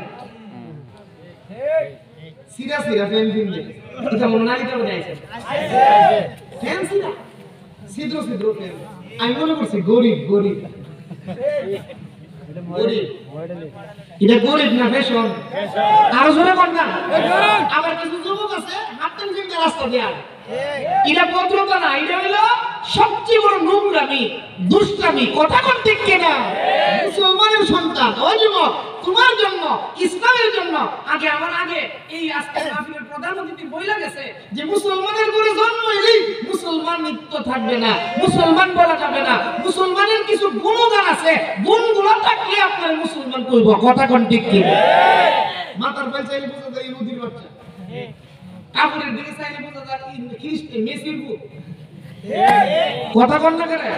সিরা সিরা ফ্যান কিনলে এটা মনে নাই করে যাইছে, ফ্যান সিরা সিদ্র সিদ্র ফ্যান। আমি মনে করছি গরিব গরিব, এটা গরিব না ফ্যাশন। আরো জোরে কর না। আবার কিছু যুবক আছে হাঁটতেন ফিরতে রাস্তা দিয়া, এটা ভদ্রতা না, এটা হলো সবচেয়ে বড় নোংরামি, দুষ্টামি। কথা কোন ঠিক কিনা? মুসলমানের সন্তান, ও যুবক, তোমার জন্য ইসলামের মুসলমানের জন্য আগে এই আজকে মাহফিলের প্রধান অতিথি বইলা গেছে যে মুসলমানের ঘরে জন্ম হইলেই মুসলমান নিত্য থাকবে না, মুসলমান বলা যাবে না। মুসলমানের কিছু গুণগান আছে, গুণগুলো থাকলে আপনার মুসলমান কইব। কথা কোন ঠিক কি? মাথার পাল চাইলে বোঝা যায় ইহুদির বাচ্চা, কাপড়ের দিকে চাইলে বোঝা যায় খ্রিস্টান মেসির বুক। কথা কোন না করে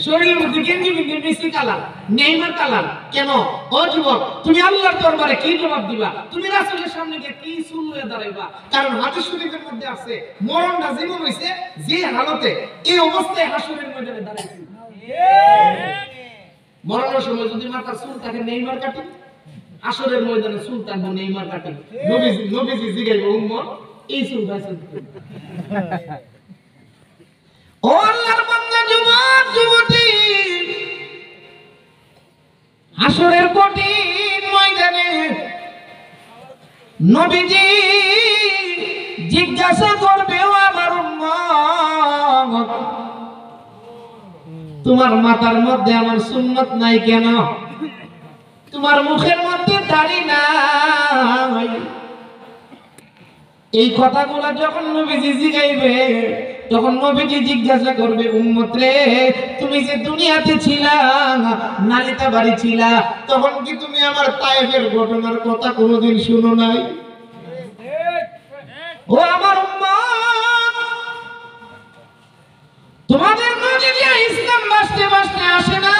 শরীরের মধ্যে গেঞ্জি মেসি কালার, নেইমার কালার। কেন? ও যুবক, তুমি আল্লাহর দরবারে কি জবাব দিবা? তুমি রাসূলের সামনে গিয়ে কি চুল দাঁড়াইবা? কারণ হাদিস শরীফের মধ্যে আছে মরণটা জীবন হইছে যে হালতে, এই অবস্থায় হাসরের ময়দানে দাঁড়াইছে। মরণের সময় যদি মাথার চুল থাকে নেইমার কাটি, হাসরের ময়দানে চুল থাকবে নেইমার কাটি। নবীজি জিগাইব উম্মত এই চুল ভাইছে। ও আল্লাহর বান্দা, যুবক যুবতী, হাসরের কঠিন ময়দানে নবীজি জিজ্ঞাসা করবে, ও আমার উম্মত, তোমার মাথার মধ্যে আমার সুন্নত নাই কেন? তোমার মুখের মধ্যে দাড়ি নাই? এই কথাগুলো যখন নবীজি জিগাইবে তখন নবীজি জিজ্ঞাসা করবে, উম্মত রে, তুমি যে দুনিয়াতে ছিলা, নালিতা বাড়ি ছিলা, তখন কি তুমি আমার তায়েফের ঘটনার কথা কোনোদিন শুনো নাই? ও আমার উম্মত, তোমাদের নবীজি ইসলাম বাঁচতে বাঁচতে আসে না।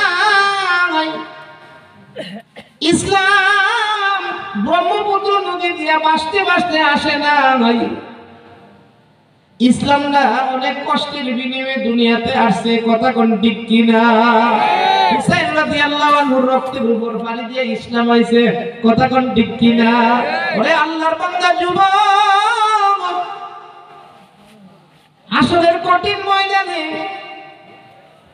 ইসলাম ব্রহ্মপুত্র নদী দিয়া বাঁচতে বাঁচতে আসে না। ইসলামটা অনেক কষ্টের বিনিময়ে দুনিয়াতে আসছে। কথা কোন ঠিক কিনা? হুসাইন রাদিয়াল্লাহু আনহুর রক্তের উপর পানি দিয়ে ইসলাম আইছে। কথা কোন ঠিক কিনা? ওরে আল্লাহর বান্দা যুবক, হাসরের কঠিন ময়দানে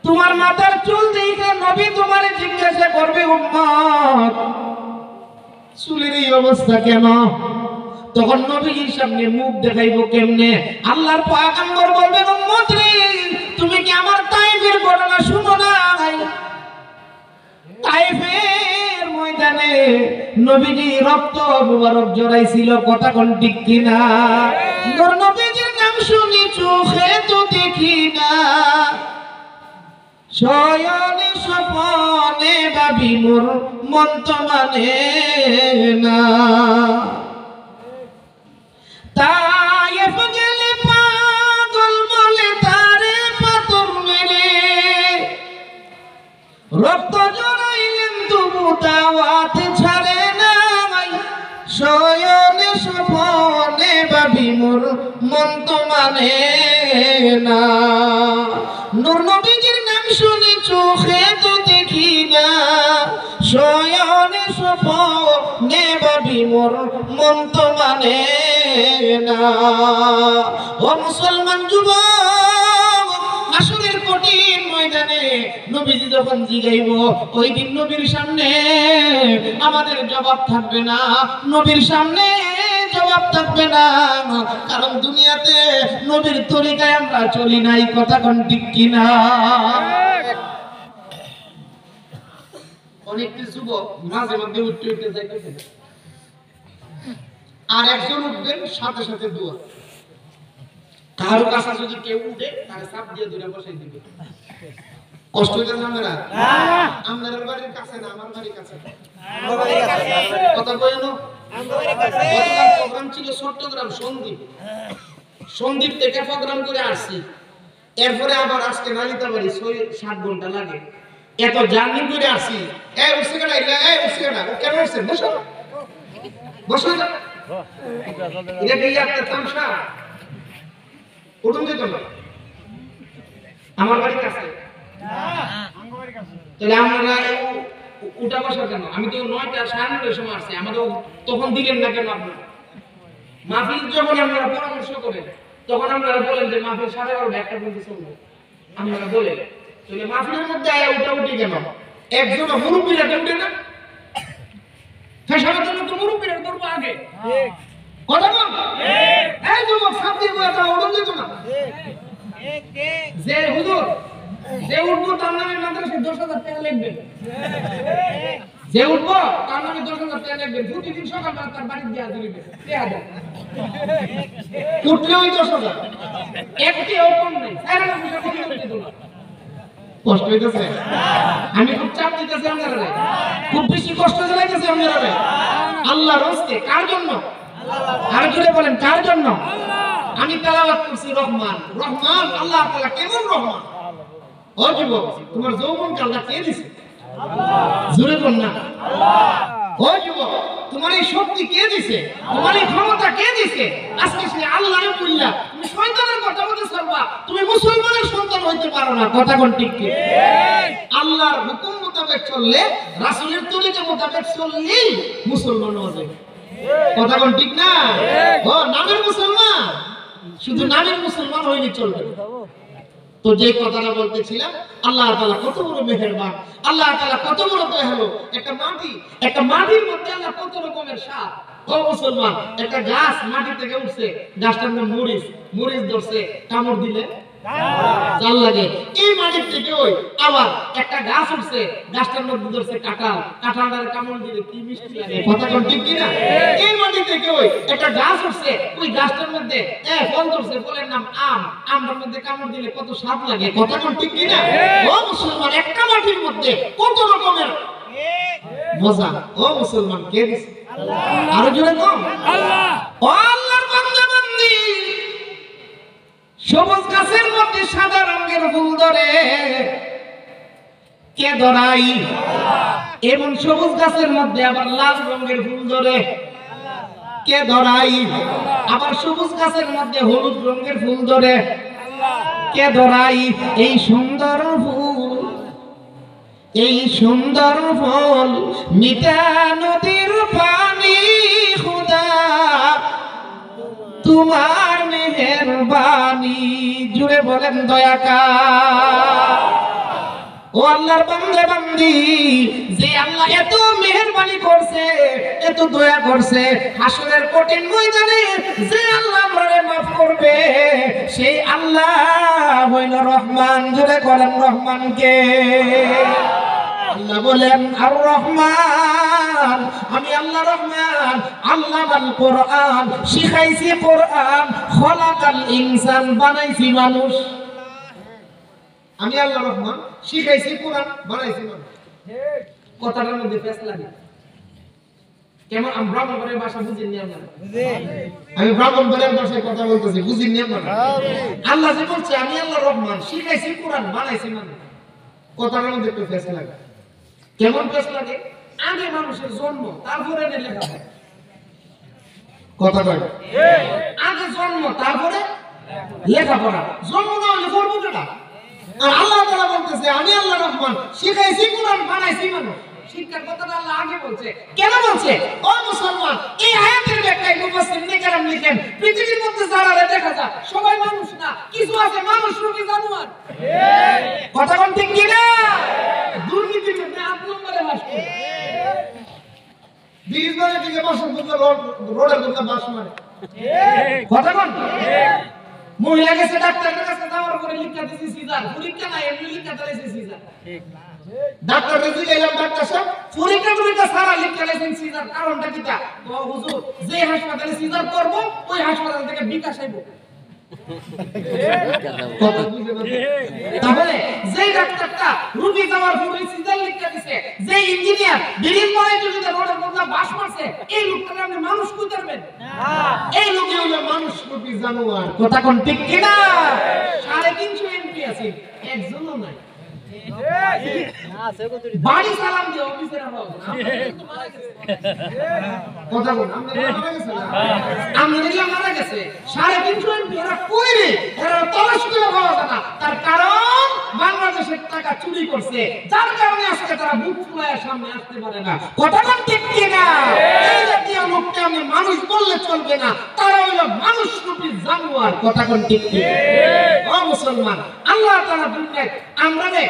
তোমার মাথার চুল দেখে নবী তোমারে জিজ্ঞাসা করবে, উম্মত, চুলের এই অবস্থা কেন? তখন নবীর সামনে মুখ দেখাইবো কেমনে? আল্লাহর পয়গম্বর বলবেন, উম্মত রে, তুমি কি আমার তায়েফের ঘটনা শুনো নাই? তায়েফের ময়দানে নবীজি রক্ত মুবারক জড়াইছিল। কথা কোন ঠিক কিনা? নবীজির নাম শুনি চোখে তো দেখি না, শয়নে স্বপনে ভাবি মোর মন তো মানে না। তায়েফ গেলে পাগল বলে তারে পাথর মেরে, রক্ত জড়াইলেন তবু দাওয়াত ছাড়ে নাই, শয়নে স্বপনে ভাবি মোর মন তো মানে না। নূর নবীজির নাম শুনে চোখে তো দেখি না, শয়নে স্বপনে ভাবি মোর মন তো মানে না। ও মুসলমান যুবক, হাসরের কঠিন ময়দানে নবীজি যখন জিগাইব, ওই দিন নবীর সামনে আমাদের জবাব থাকবে না, নবীর সামনে জবাব থাকবে না। কারণ দুনিয়াতে নবীর তরিকায় আমরা চলি নাই। কথা কোন ঠিক কিনা? অনেকটি যুবক মাঝে মধ্যে উঠতে উঠতে যাইতেছে, আর একজন উঠবেন সাথে সাথে দোয়া। কারো কাছে যদি কেউ উঠে তাকে চাপ দিয়ে ধরে বসাই দিবে। কষ্ট হইতেছে আমরা? আপনার বাড়ির কাছে না, আমার বাড়ির কাছে। কথা কই না? প্রোগ্রাম ছিল চট্টগ্রাম সন্দ্বীপ, সন্দ্বীপ থেকে প্রোগ্রাম করে আসছি। এরপরে আবার আজকে নালিতা বাড়ি 6-7 ঘন্টা লাগে। এত জার্নি করে আসি। এই উঠছে কেন? এই উঠছে কেন? কেন উঠছে? বসো বসো। এটা কি আপনার তামসা? উঠুন যেত না, আমার বাড়ির কাছে। তাহলে আমরা উঠা বসা কেন? আমি তো 9টা 9:30 সময় আসছি, আমাদের তখন দিলেন না কেন? আপনার মাহফিল যখন আপনারা পরামর্শ করেন তখন আপনারা বলেন যে মাহফিল 12:30 একটা পর্যন্ত চলবে। আপনারা বলেন তাহলে মাহফিলের মধ্যে আয়া উঠা উঠি কেন? একজন মুরব্বীরা উঠে না, ফেসাবার জন্য তো মুরব্বীরা করবো আগে। কথা বল, এই যুবক সাপ দিয়ে বলা যাও, উঠুন যেত না। যে হুজুর যে উঠবো তার নামে মাদ্রাসায় 10,000 টাকা লিখবেন, যে উঠবো তার নামে 10,000 টাকা দেখবেন, প্রতিদিন সকালবেলা তার বাড়ি দিয়ে দিবে উঠলে ওই 10,000 একটিও কম নেই। কষ্ট হইতেছে, আমি খুব চাপ দিতেছি আপনারা, খুব বেশি কষ্ট দিলাইতেছি আপনারা। আল্লাহর রাস্তে কার জন্য? আর জুড়ে বলেন কার জন্য? আমি তেলাওয়াত করছি রহমান, রহমান আল্লাহ তাআলা কেমন রহমান। ও যুবক, তোমার যৌবন কালটা কে দিছে? জোরে বল না আল্লাহ। ও যুবক, তোমার এই শক্তি কে দিছে? তোমার এই ক্ষমতা কে দিছে? আজকে সে আল্লাহর বললা তুমি শয়তানের কথা বলতে পারবা, তুমি মুসলমানের সন্তান হইতে পারো না। কথা কোন ঠিক কি? আল্লাহর হুকুম মোতাবেক চললে, রাসূলের তরিকা মোতাবেক চললেই মুসলমান হবে। কথা কোন ঠিক না? ও নামের মুসলমান, শুধু নামের মুসলমান হইলে চলবে। তো যে কথাটা বলতেছিলাম, আল্লাহ তাআলা কত বড় মেহেরবান, আল্লাহ তাআলা কত বড় দয়ালু। একটা মাটির মধ্যে আল্লাহ কত রকমের স্বাদ। ও মুসলমান, একটা গাছ মাটি থেকে উঠছে, গাছটার নাম মরিচ ধরছে, কামড় দিলে জাল লাগে। এই মাটির থেকে ওই আবার একটা গাছ উঠছে, গাছটার মধ্যে ধরছে কাঁঠালটার কামড় দিলে কি মিষ্টি লাগে। কথা কোন ঠিক কি না? এই মাটি থেকে ওই একটা গাছ উঠছে, ওই গাছটার মধ্যে ফল ধরছে, ফলের নাম আম, আমটার মধ্যে কামড় দিলে কত স্বাদ লাগে। কথা কোন ঠিক কি না? ও মুসলমান, একটা মাটির মধ্যে কত রকমের মজা। ও মুসলমান, কে দিছে? আল্লাহ। আরো জোরে কম আল্লাহ। ও আল্লাহর বান্দা বান্দি, সবুজ গাছের মধ্যে সাদা রঙের ফুল ধরে, কে ধরাই? এবং সবুজ গাছের মধ্যে আবার লাল রঙের ফুল ধরে, কে ধরাই? আবার সবুজ গাছের মধ্যে হলুদ রঙের ফুল ধরে, কে ধরাই? এই সুন্দর ফুল, এই সুন্দর ফল মিঠা নদীর পানি, খুদা তোমার মেহেরবানি। জুড়ে বলেন দয়াকার। ও আল্লাহর বান্দা বান্দি, যে আল্লাহ এত মেহেরবানি করছে, এত দয়া করছে, হাসরের কঠিন ময়দানে যে আল্লাহ আমারে maaf করবে, সেই আল্লাহ হইল রহমান। জুড়ে বলেন রহমান কে? আল্লাহ বলেন আর রহমান, আমি আল্লাহ রহমান, আল্লামাল কোরআন, শিখাইছি কোরআন, খলাকাল ইনসান, বানাইছি মানুষ। আমি আল্লাহ রহমান, শিখাইছি কোরআন, বানাইছি মানুষ। কথাটার মধ্যে ফেসলা দিই কেমন? আমি ব্রাহ্মণবাড়ির ভাষা বুঝি নি আপনারা? আমি ব্রাহ্মণবাড়ির ভাষায় কথা বলতেছি, বুঝি নি আপনারা? আল্লাহ যে বলছে আমি আল্লাহ রহমান, শিখাইছি কোরআন, বানাইছি মানুষ, কথাটার মধ্যে একটু ফেসলা লাগে। কেমন পেশ লাগে? আগে মানুষের জন্ম, তারপরে লেখাপড়া। কথা কয় আগে জন্ম, তারপরে লেখাপড়া। জন্ম না হলে পড়বো কেটা? আর আল্লাহ তাআলা বলতেছে আমি আল্লাহ রহমান, শিখাইছি কোরআন, বানাইছি মানুষ। শিক্ষার কথাটা আল্লাহ আগে বলছে। কেন বলছে? ও মুসলমান, এই আয়াতের ব্যাখ্যায় মুফাসসির নিকেরাম লিখেন, পৃথিবীর মধ্যে যারা দেখা যায় সবাই মানুষ না, কিছু আছে মানুষ রূপী জানোয়ার। কথা কোন ঠিক কি না? দুর্নীতির মধ্যে 8 নম্বরে বাস করে, ব্রিজবাড়ি থেকে বাসন করতে রোডের মধ্যে বাস মারে। কথা কোন? মহিলা গেছে ডাক্তারের কাছে, যাওয়ার পরে লিখা দিয়েছে সিজার, পরীক্ষা নাই, এমনি লিখা দিয়েছে সিজার। ডাক্তার রেজি গেলাম, ডাক্তার সাহেব পরীক্ষা সারা লিখে দিয়েছেন সিজার। কারণটা কিটা? ও হুজুর, যে হাসপাতালে সিজার করব ওই হাসপাতাল থেকে বিকাশ আইবো। তাহলে যে ডাক্তারটা রোগী যাওয়ার পরে সিজার লিখে দিয়েছে, যে ইঞ্জিনিয়ার ব্রিজ বানাইতে যদি রোডের মধ্যে বাস মারছে, এই লোকটা আপনি মানুষ কই করবেন? না, এই লোকই হলো মানুষ রূপী জানোয়ার। কথা কোন ঠিক কি না? 350 এমপি আছে, একজনও নাই। বাড়ি সালাম দিয়ে অফিসের কথা বল, আমরা মারা গেছে 350 এমপি। এরা কই রে? এরা তলাশ করে পাওয়া যায় না। তার কারণ বাংলাদেশের টাকা চুরি করছে, যার কারণে আজকে তারা বুক ফুলায় সামনে আসতে পারে না। কথা কোন ঠিক কি না? এই জাতীয় লোককে আমি মানুষ বললে চলবে না, তারা হলো মানুষ রূপী জানোয়ার। কথা কোন ঠিক কি? ও মুসলমান, আল্লাহ তাআলা দুনিয়ায় আমরারে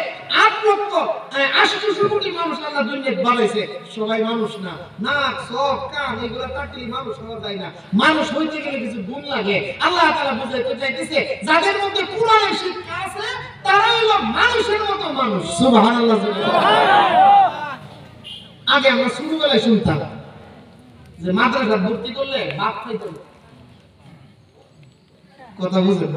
8,80 কোটি মানুষ আল্লাহ দুনিয়ায় বানাইছে, সবাই মানুষ না। নাক, চোখ, কান এগুলা কাটলে মানুষ হওয়া যায় না। মানুষ হইতে গেলে কিছু গুণ লাগে। আল্লাহ তাআলা বুঝাইতে চাইতেছে, যাদের মধ্যে কোরআনের শিক্ষা আছে তারা হলো মানুষের মতো মানুষ। সুবহানাল্লাহ। আগে আমরা ছোটবেলায় শুনতাম যে মাদ্রাসা ভর্তি করলে বাপ খাইতো না। কথা বুঝেন?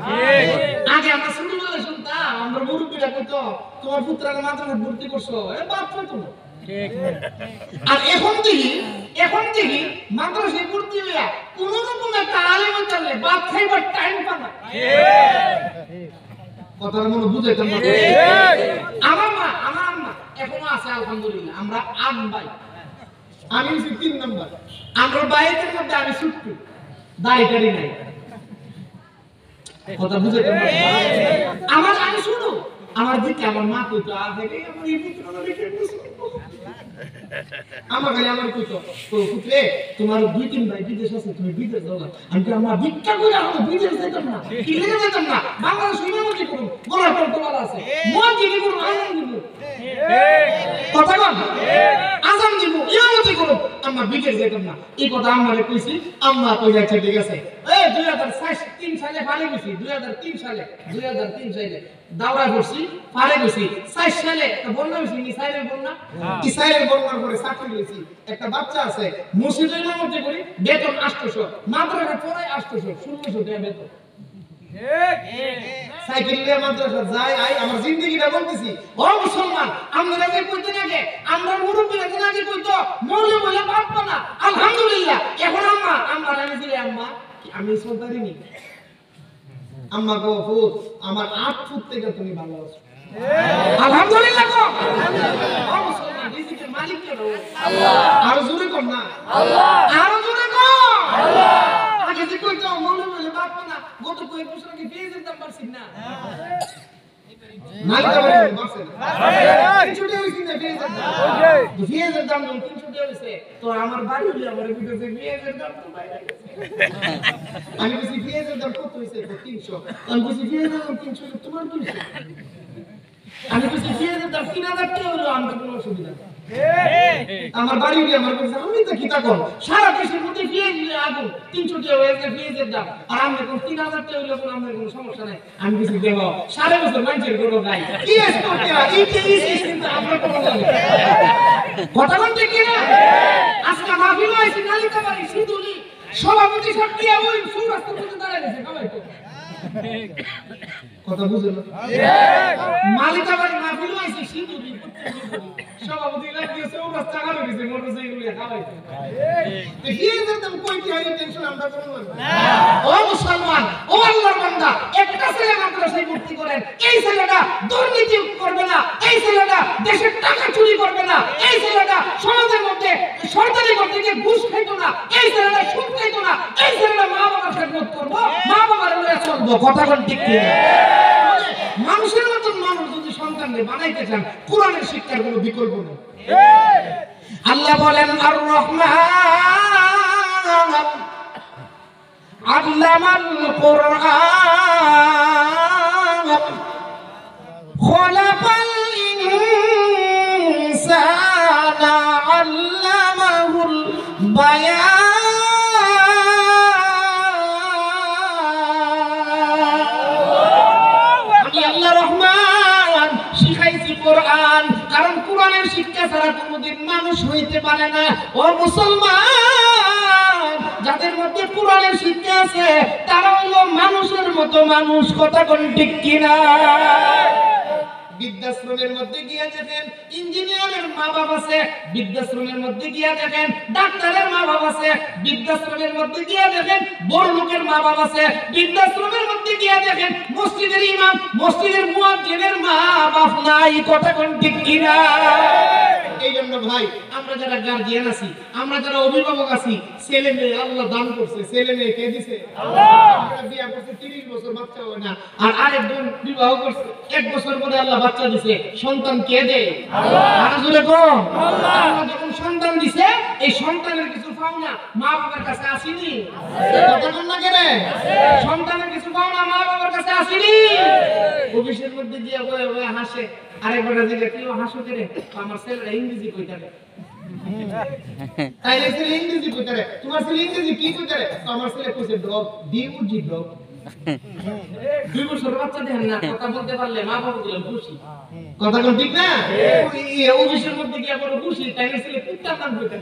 আগে আমরা ছোটবেলায় শুনতাম, আমরা মুরব্বীরা কইতো তোমার পুত্রকে মাদ্রাসা ভর্তি করছো, এ বাপ খাইতো না। আর এখন দেখি মাদ্রাসায় ভর্তি হইয়া কোন রকম একটা আলেম চলে বাপ খাইবার টাইম পায় না। কথাটা মনে বুঝাইতাম না। আমার আম্মা এখনো আছে আলহামদুলিল্লাহ। আমরা 8 ভাই, আমি হচ্ছি 3 নাম্বার। আমরা ভাইদের মধ্যে আমি ছোট্ট, দাড়ি নাই। কথা বুঝাইতাম না। আমি ছোট, আমার দিকে আমার মা কইতো আর দেখে আমার এই পুত্রটা দেখে আমার খালি আমার কইতো তো পুত্রে তোমার 2-3 ভাই বিদেশ আছে, তুমি বিদেশ যাও না। আমি কি আমরা ভিক্ষা করে আমরা বিদেশ যাইতাম না, কি লেগে যাইতাম না, বাংলাদেশ সুনামতি করুন, গলা করতে বলা আছে, মন দিকে করুন, আজান দিব, কথা কন, আজান দিব, ইমামতি করুন, আমরা বিদেশ যাইতাম না। এই কথা আমারে কইছি, আম্মা কই যাচ্ছে ঠিক আছে। এই 2003 সালে পারে গেছি, 2003 সালে দাওরা করছি, পারে গেছি। 4 সালে একটা বন্যা হইছে, ইসরায়েলের বন্যা, ইসরায়েলের বন্যার পরে চাকরি হইছি। একটা বাচ্চা আছে, মসজিদের ইমামতি করি, বেতন 800, মাদ্রাসা পড়ায় 800, 1600 টাকা বেতন। সাইকেল নিয়ে মাদ্রাসা যাই আই, আমার জিন্দেগিটা বলতেছি। ও মুসলমান, আমরা যে কইতে নাগে, আমরা মুরব্বিরা যে নাগে কইতো মৌলভী বলে বাপ না। আলহামদুলিল্লাহ এখন আম্মা রাজি আম্মা আমি সন্তানই নি। আম্মা গো ফুট, আমার 8 ফুট থেকে তুমি ভালো আছো। আলহামদুলিল্লাহ গো। ও মুসলমান, রিজিকের মালিক কে রো? আল্লাহ। আর জোরে কর না আল্লাহ। আর জোরে কর আল্লাহ। আগে যে কইতো মৌলভী বলে বাপ না, গত কয়েক বছর আগে পেঁয়াজের দাম বাড়ছে না। নালিকা বাড়ছে না। 300 টাকা হইছে না পেঁয়াজের দাম। পেঁয়াজের দাম 300 টাকা হইছে, তো আমার বাড়ি হইলো আমার ভিতরে পেঁয়াজের দাম তো বাইরে গেছে। আমি বলছি পেঁয়াজের দাম কত হইছে? 300। আমি বলছি পেঁয়াজের দাম 300, তোমার কি হইছে? আমি বলছি পেঁয়াজের দাম 3000 টাকা হলো, আমার কোনো অসুবিধা নেই। আমার বাড়ি হইলো আমার বলছে আমি তো কি তা কোন সারা দেশের মধ্যে পেঁয়াজ আগুন 300 টাকা হয়ে গেছে পেঁয়াজের দাম, আর আমরা কোন 3000 টাকা হইলো কোন আমাদের কোনো সমস্যা নাই। আমি বলছি দেব সারা বছর মানুষের কোনো নাই পেঁয়াজ করতে এই চিন্তা আমরা কোনো না। কথা বলতে কি না? আজকে মাহফিল হইছে নালিকা বাড়ি সিধুলি সভাপতি সব দিয়া ওই সুরাস্তার মধ্যে দাঁড়ায় গেছে কামাই তো। কথা বুঝেন না? মালিকা বাড়ি মাহফিল হইছে সিধুলি সভাপতি লাগিয়েছে ও রাস্তা গাড়ি গেছে মোটরসাইকেল নিয়ে খাওয়াই তো। পেঁয়াজের দাম কইতে হয় টেনশন আমরা কোনো না। ও মুসলমান, ও আল্লাহর বান্দা, একটা ছেলে মাদ্রাসায় ভর্তি করেন, এই ছেলেটা দুর্নীতি করবে না, এই ছেলেটা দেশের টাকা চুরি করবে না, এই ছেলেটা সমাজের মধ্যে সরকারি করতে গিয়ে ঘুষ খাইতো না, এই ছেলেটা সুদ খাইতো না, এই ছেলেটা মা বাবার খেদমত করবো, মা বাবার লয়ে চলবো। কথা কোন ঠিক কি না? মানুষের মতন মানুষ যদি সন্তানকে বানাইতে চান, কোরআনের শিক্ষার কোনো বিকল্প নেই। আল্লাহ বলেন আর রহমান আল্লামাল কুরআন খলাকাল ইনসানা আল্লামাহুল বায়ান। কোরআন, কারণ কোরআনের শিক্ষা ছাড়া কোনদিন মানুষ হইতে পারে না। ও মুসলমান, যাদের মধ্যে কোরআনের শিক্ষা আছে তারা হলো মানুষের মতো মানুষ। কথা কোন ঠিক কিনা? বৃদ্ধাশ্রমের মধ্যে গিয়ে দেখেন ইঞ্জিনিয়ারের মা বাবা আছে, বৃদ্ধাশ্রমের মধ্যে গিয়ে দেখেন ডাক্তারের মা বাবা আছে, বৃদ্ধাশ্রমের মধ্যে গিয়ে দেখেন বড় লোকের মা বাবা আছে, বৃদ্ধাশ্রমের মধ্যে গিয়ে দেখেন মসজিদের ইমাম মসজিদের মুয়াজ্জিনের মা বাপ নাই। কথা কোন ঠিক কিনা? এই জন্য ভাই আমরা যারা গার্জিয়ান আছি, আমরা যারা অভিভাবক আছি, ছেলে মেয়ে আল্লাহ দান করছে, ছেলে মেয়ে কে দিছে? আল্লাহ। আমরা বিয়ে করতে 30 বছর বাচ্চা হয় না, আর আরেকজন বিবাহ করছে 1 বছর পরে আল্লাহ বাচ্চা দিছে, সন্তান কে দেয়? আল্লাহ। আর জোরে কোন আল্লাহ। আল্লাহ যখন সন্তান দিছে এই সন্তানের কিছু পাওনা মা বাবার কাছে আসেনি? কথা কোন না কেন? সন্তানের কিছু পাওনা মা বাবার কাছে আসেনি? অফিসের মধ্যে গিয়ে ওই হাসে, আরেকবার দিলে কেউ হাসো করে আমার ছেলেরা ইংরেজি কইতে পারে, তাইলে ছেলে ইংরেজি কইতে পারে, তোমার ছেলে ইংরেজি কি কইতে পারে? আমার ছেলে কইছে ডগ, ডি উ জি ডগ। 2 বছরের বাচ্চা দেখেন না কথা বলতে পারলে মা বাবা গুলো খুশি কথা কোন ঠিক না এই অফিসের মধ্যে গিয়ে বড় খুশি তাই না ছেলে কুত্তা কান কইতে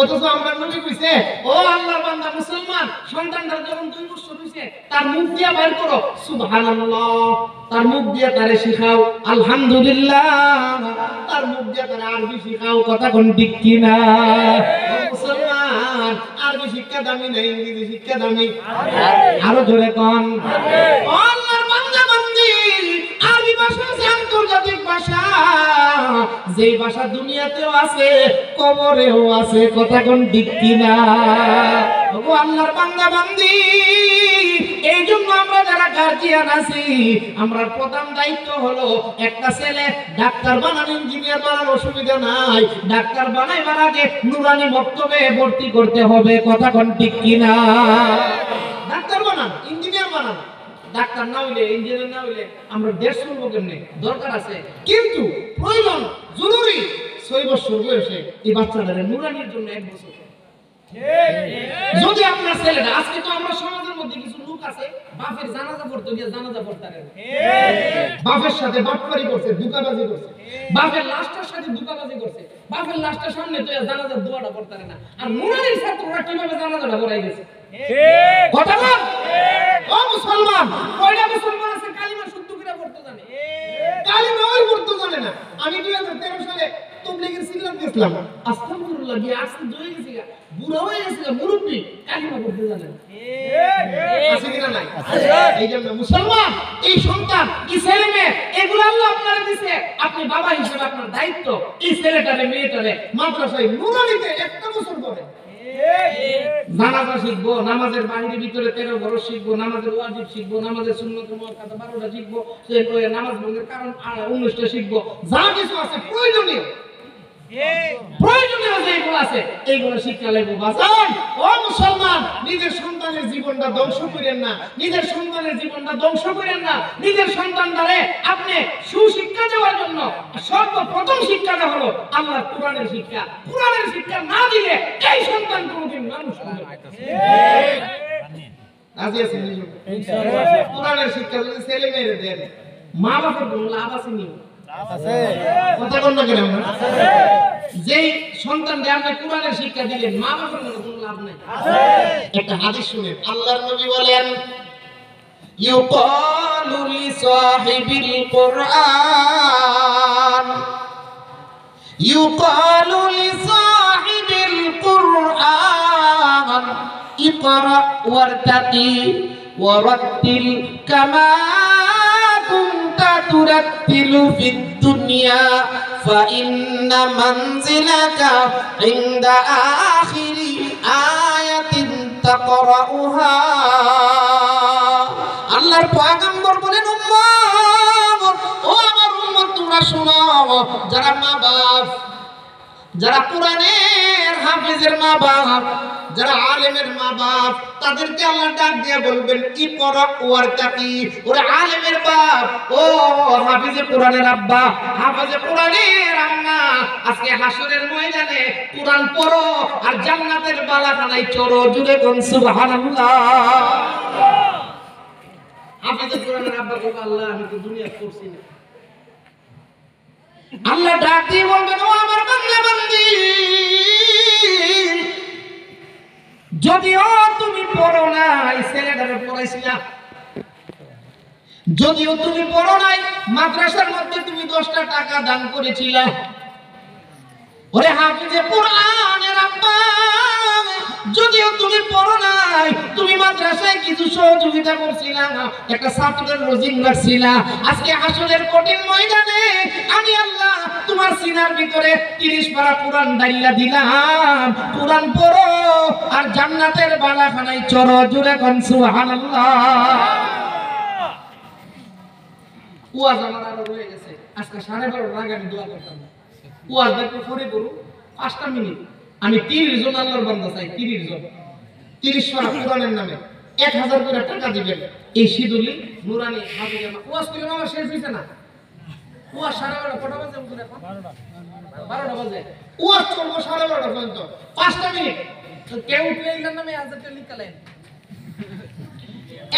অথচ আমরা নবী কইছে ও আল্লাহর বান্দা মুসলমান সন্তানটা যখন 2 বছর হইছে তার মুখ দিয়া বাইর করো সুবহানাল্লাহ তার মুখ দিয়া তারে শিখাও আলহামদুলিল্লাহ তার মুখ দিয়া তারে আরবি শিখাও কথা কোন ঠিক কি না মুসলমান আরবি শিক্ষা দামি না ইংরেজি শিক্ষা দামি আরো জোরে কোন আল্লাহর বান্দা বান্দি আরবি ভাষা হচ্ছে আন্তর্জাতিক ভাষা যে ভাষা দুনিয়াতেও আছে কবরেও আছে কথা কোন ঠিক কি না ও আল্লাহর বান্দা বান্দি এই জন্য আমরা যারা গার্জিয়ান আছি আমরা প্রথম দায়িত্ব হলো একটা ছেলে ডাক্তার বানান ইঞ্জিনিয়ার বানান অসুবিধা নাই ডাক্তার বানাইবার আগে নুরানি মক্তবে ভর্তি করতে হবে কথা কোন ঠিক কি না ডাক্তার বানান ইঞ্জিনিয়ার বানান ডাক্তার না হইলে ইঞ্জিনিয়ার না হইলে আমরা দেশ চলবো কেমনে দরকার আছে কিন্তু প্রয়োজন জরুরি 6 বছর বয়সে এই বাচ্চাটারে নুরানির জন্য 1 বছর যদি আপনার ছেলেটা আজকে তো আমরা সমাজের মধ্যে কিছু লোক আছে বাপের জানাজা পড়তে গিয়ে জানাজা পড়তে পারে বাপের সাথে বাটপারি করছে দুকাবাজি করছে বাপের লাশটার সাথে দুকাবাজি করছে বাপের লাশটার সামনে তো জানাজার দোয়াটা পড়তে পারে না আর নুরানির ছাত্ররা কিভাবে জানাজাটা পড়াই গেছে কথা বল ও মুসলমান কয়টা মুসলমান আছে কালিমা শুদ্ধ করে পড়তে জানে কালিমা ওই পড়তে জানে না আমি 2013 সালে তবলিগের সিগনাল দিয়েছিলাম আস্তাগফিরুল্লাহ গিয়ে আসতে দই গেছি বুড়া হয়ে গেছে মুরব্বি কালিমা পড়তে জানে আছে কিনা নাই এই জন্য মুসলমান এই সন্তান এই ছেলে মেয়ে এগুলো আল্লাহ আপনারে দিয়েছে আপনি বাবা হিসেবে আপনার দায়িত্ব এই ছেলেটারে মেয়েটারে মাদ্রাসায় নুরানিতে 1 বছর পড়ে নামাজ শিখবো নামাজের বাইরে ভিতরে 13 বরস শিখবো নামাজের ওয়াজিব শিখবো নামাজের সুন্নাত মুআক্কাদা 12টা শিখবো সেই নামাজ ভঙ্গের কারণ 19টা শিখবো যা কিছু আছে প্রয়োজনীয় যেগুলো আছে এইগুলো শিক্ষা লাগবে বাজান ও মুসলমান নিজের সন্তানের জীবনটা ধ্বংস করেন না নিজের সন্তানের জীবনটা ধ্বংস করেন না নিজের সন্তানটারে আপনি সুশিক্ষা দেওয়ার জন্য সর্বপ্রথম শিক্ষাটা হলো আল্লাহর কোরআনের শিক্ষা না দিলে এই সন্তান কোনোদিন মানুষ হবে না রাজি আছেন ইনশাআল্লাহ কোরআনের শিক্ষা যদি ছেলে মেয়েদের দেন মা বাবার কোনো লাভ আছে নি আছে কথা বল না কেন আছে যেই সন্তানকে আপনি কোরআনের শিক্ষা দিলেন মা বাবার কোনো লাভ নাই আছে একটা হাদিস শুনেন আল্লাহর নবী বলেন ইউকালু লিসাহিবিল কুরআন ইউকালু লিসাহিবিল কুরআন ইকরা ওয়ারতাকি ওয়ারাত্তিল কামা কুনতা তুরাত্তিলু ফিদ দুনিয়া فإن منزلك عند آخر آية تقرأها আল্লাহর পয়গম্বর বলেন উম্মত ও আমার উম্মত তোমরা শোনো যারা মা বাপ যারা কোরআনের হাফেজের মা বাপ যারা আলেমের মা বাপ তাদেরকে আল্লাহ ডাক দিয়ে বলবেন ইকরা ওয়ারতাকি ওরে আলেমের বাপ ও হাফেজে কোরআনের আব্বা হাফেজে কোরআনের আম্মা আজকে হাসরের ময়দানে কোরআন পড়ো আর জান্নাতের বালাখানায় চড়ো জুড়ে কোন সুবহানাল্লাহ হাফেজে কোরআনের আব্বা বলবে আল্লাহ আমি তো দুনিয়া করছি না আল্লাহ ডাক দিয়ে বলবেন ও আমার বান্দা বান্দি যদিও তুমি পড়ো নাই ছেলেটাকে পড়াইছিলা যদিও তুমি পড়ো নাই মাদ্রাসার মধ্যে তুমি 10টা টাকা দান করেছিলা ওরে হাফেজে কোরআনের আব্বা যদিও তুমি পড়ো নাই তুমি মাদ্রাসায় কিছু সহযোগিতা করছিলা একটা ছাত্রের রোজিং রাখছিলা আজকে হাসরের কঠিন ময়দানে আমি আল্লাহ তোমার সিনার ভিতরে 30 পারা কোরআন ডাইলা দিলাম কোরআন পড়ো আর জান্নাতের বালাখানায় চড়ো জুড়ে কোন সুবহানাল্লাহ ওয়াজ আমার আরো রয়ে গেছে আজকে 12:30 আগে আমি দোয়া করতাম ওয়াজ দেখো পরে করু 5টা মিনিট আমি 30 জন আল্লাহর বান্দা চাই 30 জন 30 পারা কোরআনের নামে 1000 করে টাকা দিবেন এই শিদুলি নুরানি হাফেজে ওয়াজ করলে আমার শেষ হইছে না ওয়াজ 12:30 কটা বাজে এখন 12টা বাজে ওয়াজ করব 12:30 পর্যন্ত 5টা মিনিট তো কেউ উঠলে এর নামে আজাতে লিখালেন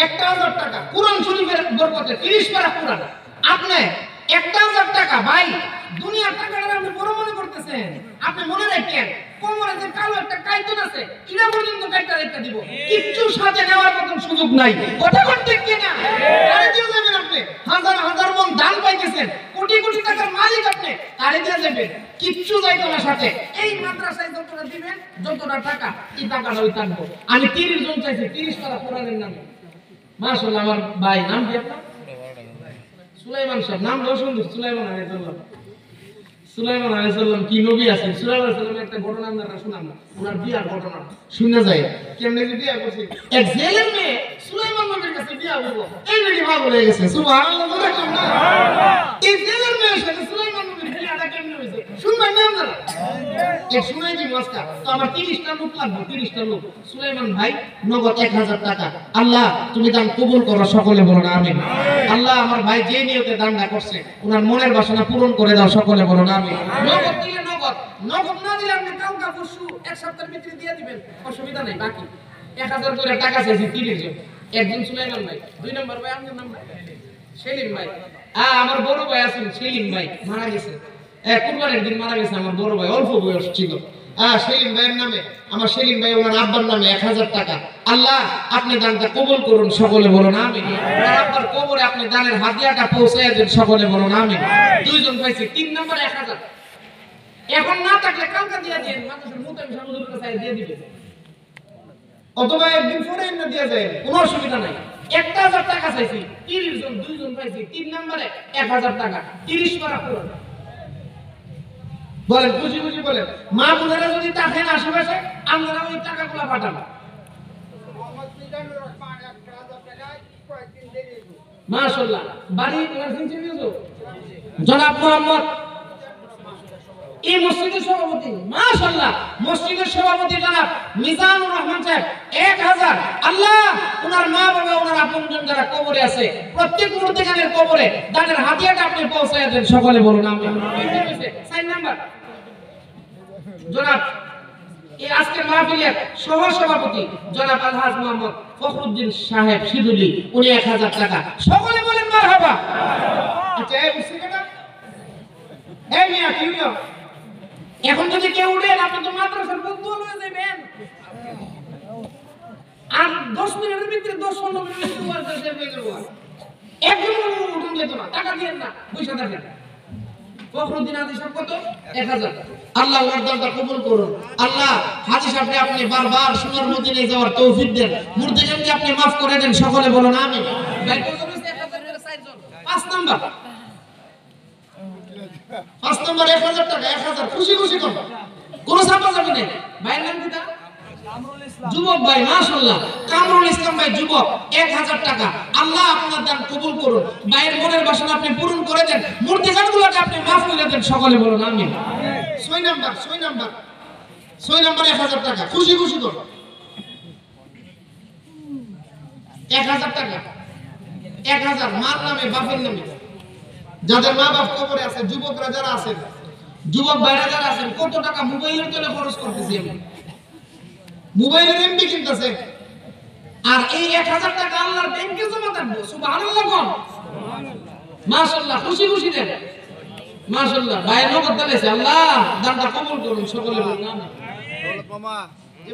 1000 টাকা কুরআন শরীফের বরকতে 30 পারা কুরআন আপনি 1000 টাকা ভাই দুনিয়ার টাকাটা আপনি বড় মনে করতেছেন আপনি মনে রাখেন কোমরে যে কালো একটা কাইতন আছে এটা পর্যন্ত কাইটা রেখে দিব কিচ্ছু সাথে নেওয়ার মত সুযোগ নাই কথা বলতে কি না আরে দিয়ে যাবেন আপনি হাজার হাজার মন দান পাইতেছেন কোটি কোটি টাকার মালিক আপনি আরে দিয়ে যাবেন কিচ্ছু যাইতো না সাথে এই মাদ্রাসায় যতটা দিবেন যতটা টাকা এই টাকাটা ওই থাকবো আমি 30 জন চাইছি 30 পারা কোরআনের নামে মাশাআল্লাহ আমার ভাই নাম কি আপনার সুলাইমান সাহেব নাম রোশন সুলাইমান আলাইহিস সালাম কি নবী আছেন সুলাইমান আলাইহিস সালামের একটা ঘটনা আমরা শুনলাম না ওনার বিয়ার ঘটনা শুনে যায় কেমনে যে বিয়া করছে এক জেলের মেয়ে সুলাইমান নবীর কাছে বিয়া হলো এই মেয়ে ভাগ হয়ে গেছে সুবহানাল্লাহ বলে কেমন এই জেলের মেয়ের সাথে সুলাইমান নবীর বিয়াটা কেমনে হইছে শুনবেন না আপনারা এক শুনাই দি মাস্টার তো আমার 30টা লোক লাগবে 30টা লোক সুলাইমান ভাই নগদ 1000 টাকা আল্লাহ তুমি দান কবুল করো সকলে বলুন আমিন আল্লাহ আমার ভাই যে নিয়তে দানটা করছে ওনার মনের বাসনা পূরণ করে দাও সকলে বলুন আমিন নগদ দিলে নগদ না দিলে আপনি কালকা পরশু এক সপ্তাহের ভিতরে দিয়ে দিবেন অসুবিধা নাই বাকি 1000 করে টাকা চাইছি 30 জন একজন সুলাইমান ভাই দুই নম্বর ভাই আপনার নাম সেলিম ভাই আমার বড় ভাই আছেন সেলিম ভাই মারা গেছে কুরবানির দিন মারা গেছে আমার বড় ভাই অল্প বয়স ছিল সেলিম ভাইয়ের নামে আমার সেলিম ভাই ওনার আব্বার নামে 1000 টাকা আল্লাহ আপনি দানটা কবুল করুন সকলে বলুন আমিন ওনার আব্বার কবরে আপনি দানের হাদিয়াটা পৌঁছায় দেন সকলে বলুন আমিন দুইজন পাইছে 3 নম্বর 1000 এখন না থাকলে কালকে দিয়ে দেন মাদ্রাসার মুতামিম সাহেবের কাছে দিয়ে দিবেন অথবা একদিন পরে না দিয়ে যায় কোনো অসুবিধা নাই 1000 টাকা চাইছি 30 জন দুইজন পাইছি 3 নম্বরে 1000 টাকা 30 পারা করুন বলেন খুশি খুশি বলেন মা বোনেরা যদি থাকেন আশেপাশে আমরা ওই টাকাগুলো পাঠাবো মাশাআল্লাহ বাড়ি জনাব মোহাম্মদ এই মসজিদের সভাপতি মাশাআল্লাহ মসজিদের সভাপতি জনাব মিজানুর রহমান সাহেব 1000 আল্লাহ ওনার মা বাবা ওনার আপনজন যারা কবরে আছে প্রত্যেক মুর্তেখানের কবরে দানের হাদিয়াটা আপনি পৌঁছায় দেন সকলে বলুন আমিন 4 নাম্বার জনাব এই আজকের মাহফিলের সহ সভাপতি জনাব আলহাজ মোহাম্মদ ফখরুদ্দিন সাহেব শিদুলি উনি 1000 টাকা সকলে বলেন মারহাবা আচ্ছা এই মুসিবতটা এই মিয়া কি হলো এখন যদি কেউ উঠেন আপনি তো মাদ্রাসার বন্ধু হয়ে যাবেন আর 10 মিনিটের ভিতরে 10-15 মিনিটের ভিতরে শেষ হয়ে যাবে একদম উঠুন যেত না টাকা দিয়েন না পয়সা দেখেন ফখরুদ্দিন হাজি সাহেব কত 1000 আল্লাহ ওনার দানটা কবুল করুন আল্লাহ হাজি সাহেবকে আপনি বারবার সোনার মদিনায় যাওয়ার তৌফিক দেন মুর্তেজানকে আপনি maaf করে দেন সকলে বলুন আমিন ভাই কত হইছে 1000 এর 4 জন 5 নাম্বার 1000 টাকা 1000 খুশি খুশি করুন কোন ছাপা যাবে না ভাইয়ের নাম কি তা কামরুল ইসলাম যুবক ভাই মাশাআল্লাহ কামরুল ইসলাম ভাই যুবক 1000 টাকা আল্লাহ আপনার দান কবুল করুন ভাইয়ের মনের বাসনা আপনি পূরণ করে দেন মুর্তেজানগুলোকে আপনি maaf করে দেন সকলে বলুন আমিন 6 নাম্বার 1000 টাকা খুশি খুশি করুন 1000 টাকা 1000 মার নামে বাপের নামে যাদের মা বাপ কবরে আছে যুবকরা যারা আছেন যুবক ভাইরা যারা আছেন কত টাকা মোবাইলের জন্য খরচ করতেছি আমি মোবাইলের এমবি কিনতেছে আর এই 1000 টাকা আল্লাহর ব্যাংকে জমা থাকবে সুবহানাল্লাহ কোন মাশাআল্লাহ খুশি খুশি দেন মাশাআল্লাহ ভাইয়ের নগদ দিয়েছে আল্লাহ দানটা কবুল করুন সকলে বলুন আমিন দৌলত মামা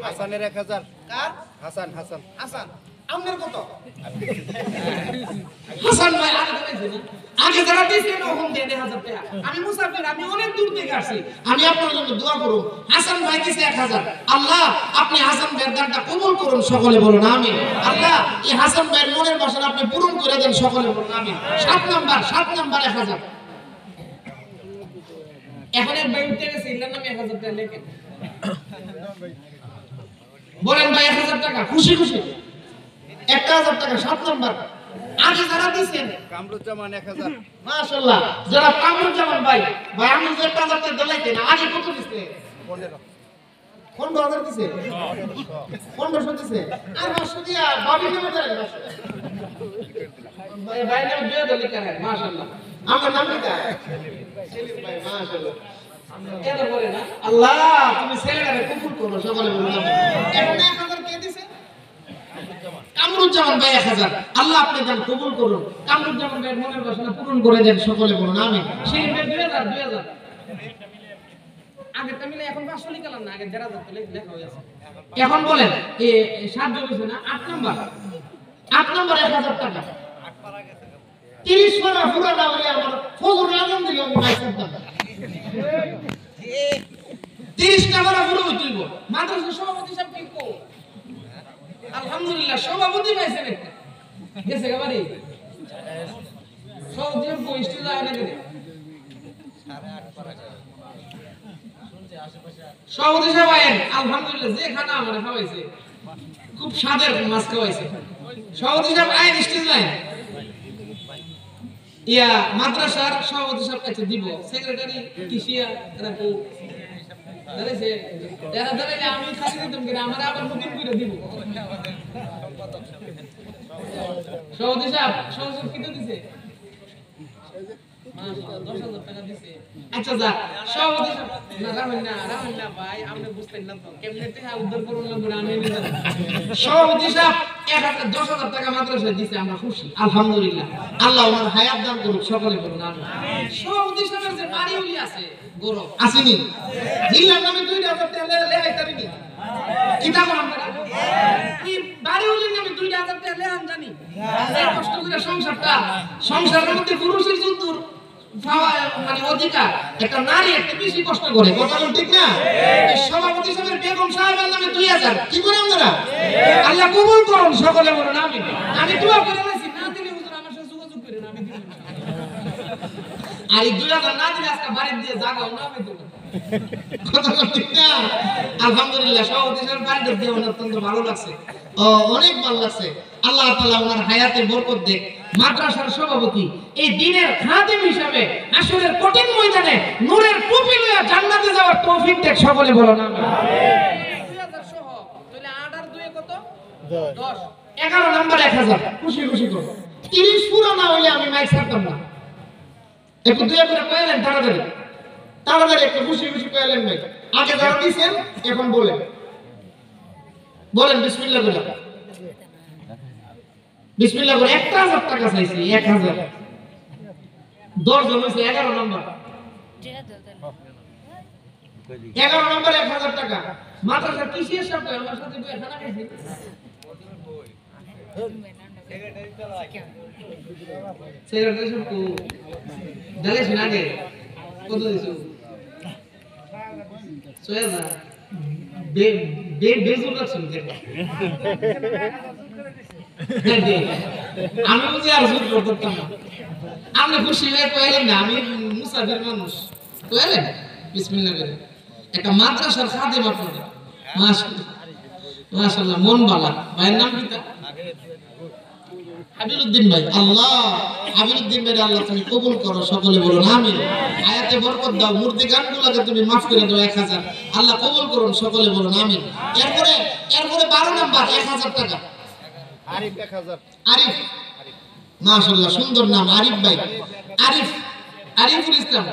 হাসানের 1000 কার হাসান আপনার কত হাসান ভাই আগে যারা দিয়েছেন ওরকম দিয়ে 1000 টাকা আমি মুসাফির আমি অনেক দূর থেকে আসছি আমি আপনার জন্য দোয়া করব হাসান ভাই দিয়েছে 1000 আল্লাহ আপনি হাসান ভাইয়ের দানটা কবুল করুন সকলে বলুন আমিন আল্লাহ এই হাসান ভাইয়ের মনের বাসনা আপনি পূরণ করে দেন সকলে বলুন আমিন 7 নাম্বার 1000 এখন এক ভাই উঠে গেছে ইল্লার নামে 1000 টাকা লেখেন বলেন ভাই 1000 টাকা খুশি খুশি 1000 টাকা 7 নাম্বার আগে যারা দিয়েছেন কামরুজ্জামান 1000 মাশাআল্লাহ যারা কামরুজ্জামান ভাই আমি যে 1000 টাকা দিলাইতেন আগে কত দিছে 15 দিছে 1500 দিছে আর 500 দিয়া বাবি নামে দেন ভাই নাম দিয়ে দিলে কেন মাশাআল্লাহ আমার নাম কি দা সেলিম ভাই মাশাআল্লাহ এত বলে না আল্লাহ তুমি ছেলেটারে কবুল করো সকলে বলুন এখন 1000 কে দিছে কামরুজ্জামান কামরুজ্জামান ভাই 1000, আল্লাহ আপনি দান কবুল করুন। কামরুজ্জামান ভাইয়ের মনের বাসনা পূরণ করে দেন, সকলে বলুন আমিন। সেই 2000 আগেরটা মিলে এখন 500 লিখলাম না, আগে 1000 তো লেখা হয়ে আছে। এখন বলেন 7 জন হইছে না, 8 নাম্বার 1000 টাকা। 30 পারা পুরাটা হলে আমার ফজর আজান দিলে আমি মাইক করতাম। 30 টাকা পুরো হইব। মাদ্রাসা সভাপতি সাহেব কি কো? আলহামদুলিল্লাহ সভাপতি পাইছেন একটা। গেছে গাবারে। সভাপতি সাহেব কো স্টেজ আয় না করে। সভাপতি সাহেব আয়েন, আলহামদুলিল্লাহ যে খানা আমারে খাওয়াইছে খুব স্বাদের মাছ খাওয়াইছে। সভাপতি সাহেব আয়েন স্টেজ আয়। ইয়া মাদ্রাসার সভাপতি সাহেব কাছে দিব, সেক্রেটারি কিশিয়া রাখো দাঁড়াইছে, দাঁড়াইলে আমি খালি দিতাম কিনা, আমার আবার বুকিং করে দিব। সভাপতি সাহেব কিটা দিছে? 10,000 টাকা দিছে। আচ্ছা যা সভাপতি সাহেব রামেন না ভাই, আপনি বুঝতেন না তো কেমনে টাকা উদ্ধার করুন না করে আমি নিয়ে যাব। সভাপতি সাহেব 10,000 টাকা মাদ্রাসায় দিছে, আমরা খুশি আলহামদুলিল্লাহ। আল্লাহ ওনার হায়াত দান করুক, সকলে বলুন আমিন। সভাপতি সাহেবের যে বাড়িওলি আছে গৌরব আসেনি, জিল্লার নামে 2,000 টাকা লেখাইতারিনি কিতাব আমরা কি বাড়িওলির নামে 2,000 টাকা লেখান জানি। এই কষ্ট করে সংসারের মধ্যে পুরুষের যুদ্ধর মানে অধিকার একটা নারী একটা বেশি কষ্ট করে, কথা বল ঠিক না? এই সভাপতি সাহেবের বেগম সাহেবের নামে 2,000 কি করে আমরা? আল্লাহ কবুল করুন, সকলে বলুন আমিন। আমি দোয়া করে আছি, না দিলে হুজুর আমার সাথে যোগাযোগ করেন, আমি দিব। আর এই 2,000 না দিলে আজকে বাড়ি দিয়ে জাগাও না, আমি দেব। কথা বল ঠিক না? আলহামদুলিল্লাহ সভাপতি সাহেবের বাড়িতে দিয়ে আমার অত্যন্ত ভালো লাগছে, অনেক ভালো লাগছে। আল্লাহ তাআলা ওনার হায়াতে বরকত দেখ। মাদ্রাসার সভাপতি এই দিনের খাদেম হিসাবে আসরের কঠিন ময়দানে নূরের টুপি লইয়া জান্নাতে যাওয়ার তৌফিক দেখ, সকলে বলো না আমিন। 2000 সহ তাহলে 8 আর 2 কত? 10। 11 নাম্বার 1000 খুশি খুশি করো। 30 পুরো না হইলে আমি মাইক ছাড়তাম না। একটু দুই করে কইলেন তাড়াতাড়ি একটু খুশি খুশি কইলেন ভাই। আগে যারা দিবেন এখন বলেন বিসমিল্লাহ করে। বিসমিল্লাহ করে 1000 টাকা চাইছি, 1000 10 জন হইছে 11 নাম্বার 1000 টাকা। মাদ্রাসা কিসের সাথে আমার সাথে দুই খানা খাইছি। সেক্রেটারি সাহেব কো দালেছেন আগে কত দিছো? 6000 বেজুর রাখছেন কেন? আমি বুঝি আর জোর করতাম না। আপনি খুশি হয়ে কইলেন না, আমি মুসাফির মানুষ কইলেন বিসমিল্লাহ করে। একটা মাদ্রাসার খাদেম আপনাদের, মাশাআল্লাহ মন ভালো। ভাইয়ের নাম কি? হাবিলউদ্দিন ভাই। আল্লাহ হাবিলউদ্দিন ভাই আল্লাহ তুমি কবুল করো, সকলে বলুন আমিন। হায়াতে বরকত দাও, মুর্দি গানগুলোকে তুমি maaf করে দাও 1000, আল্লাহ কবুল করুন, সকলে বলুন আমিন। এরপরে 12 নাম্বার 1000 টাকা আরিফ 1000। আরিফ মাশাআল্লাহ সুন্দর নাম আরিফ ভাই। আরিফুল ইসলাম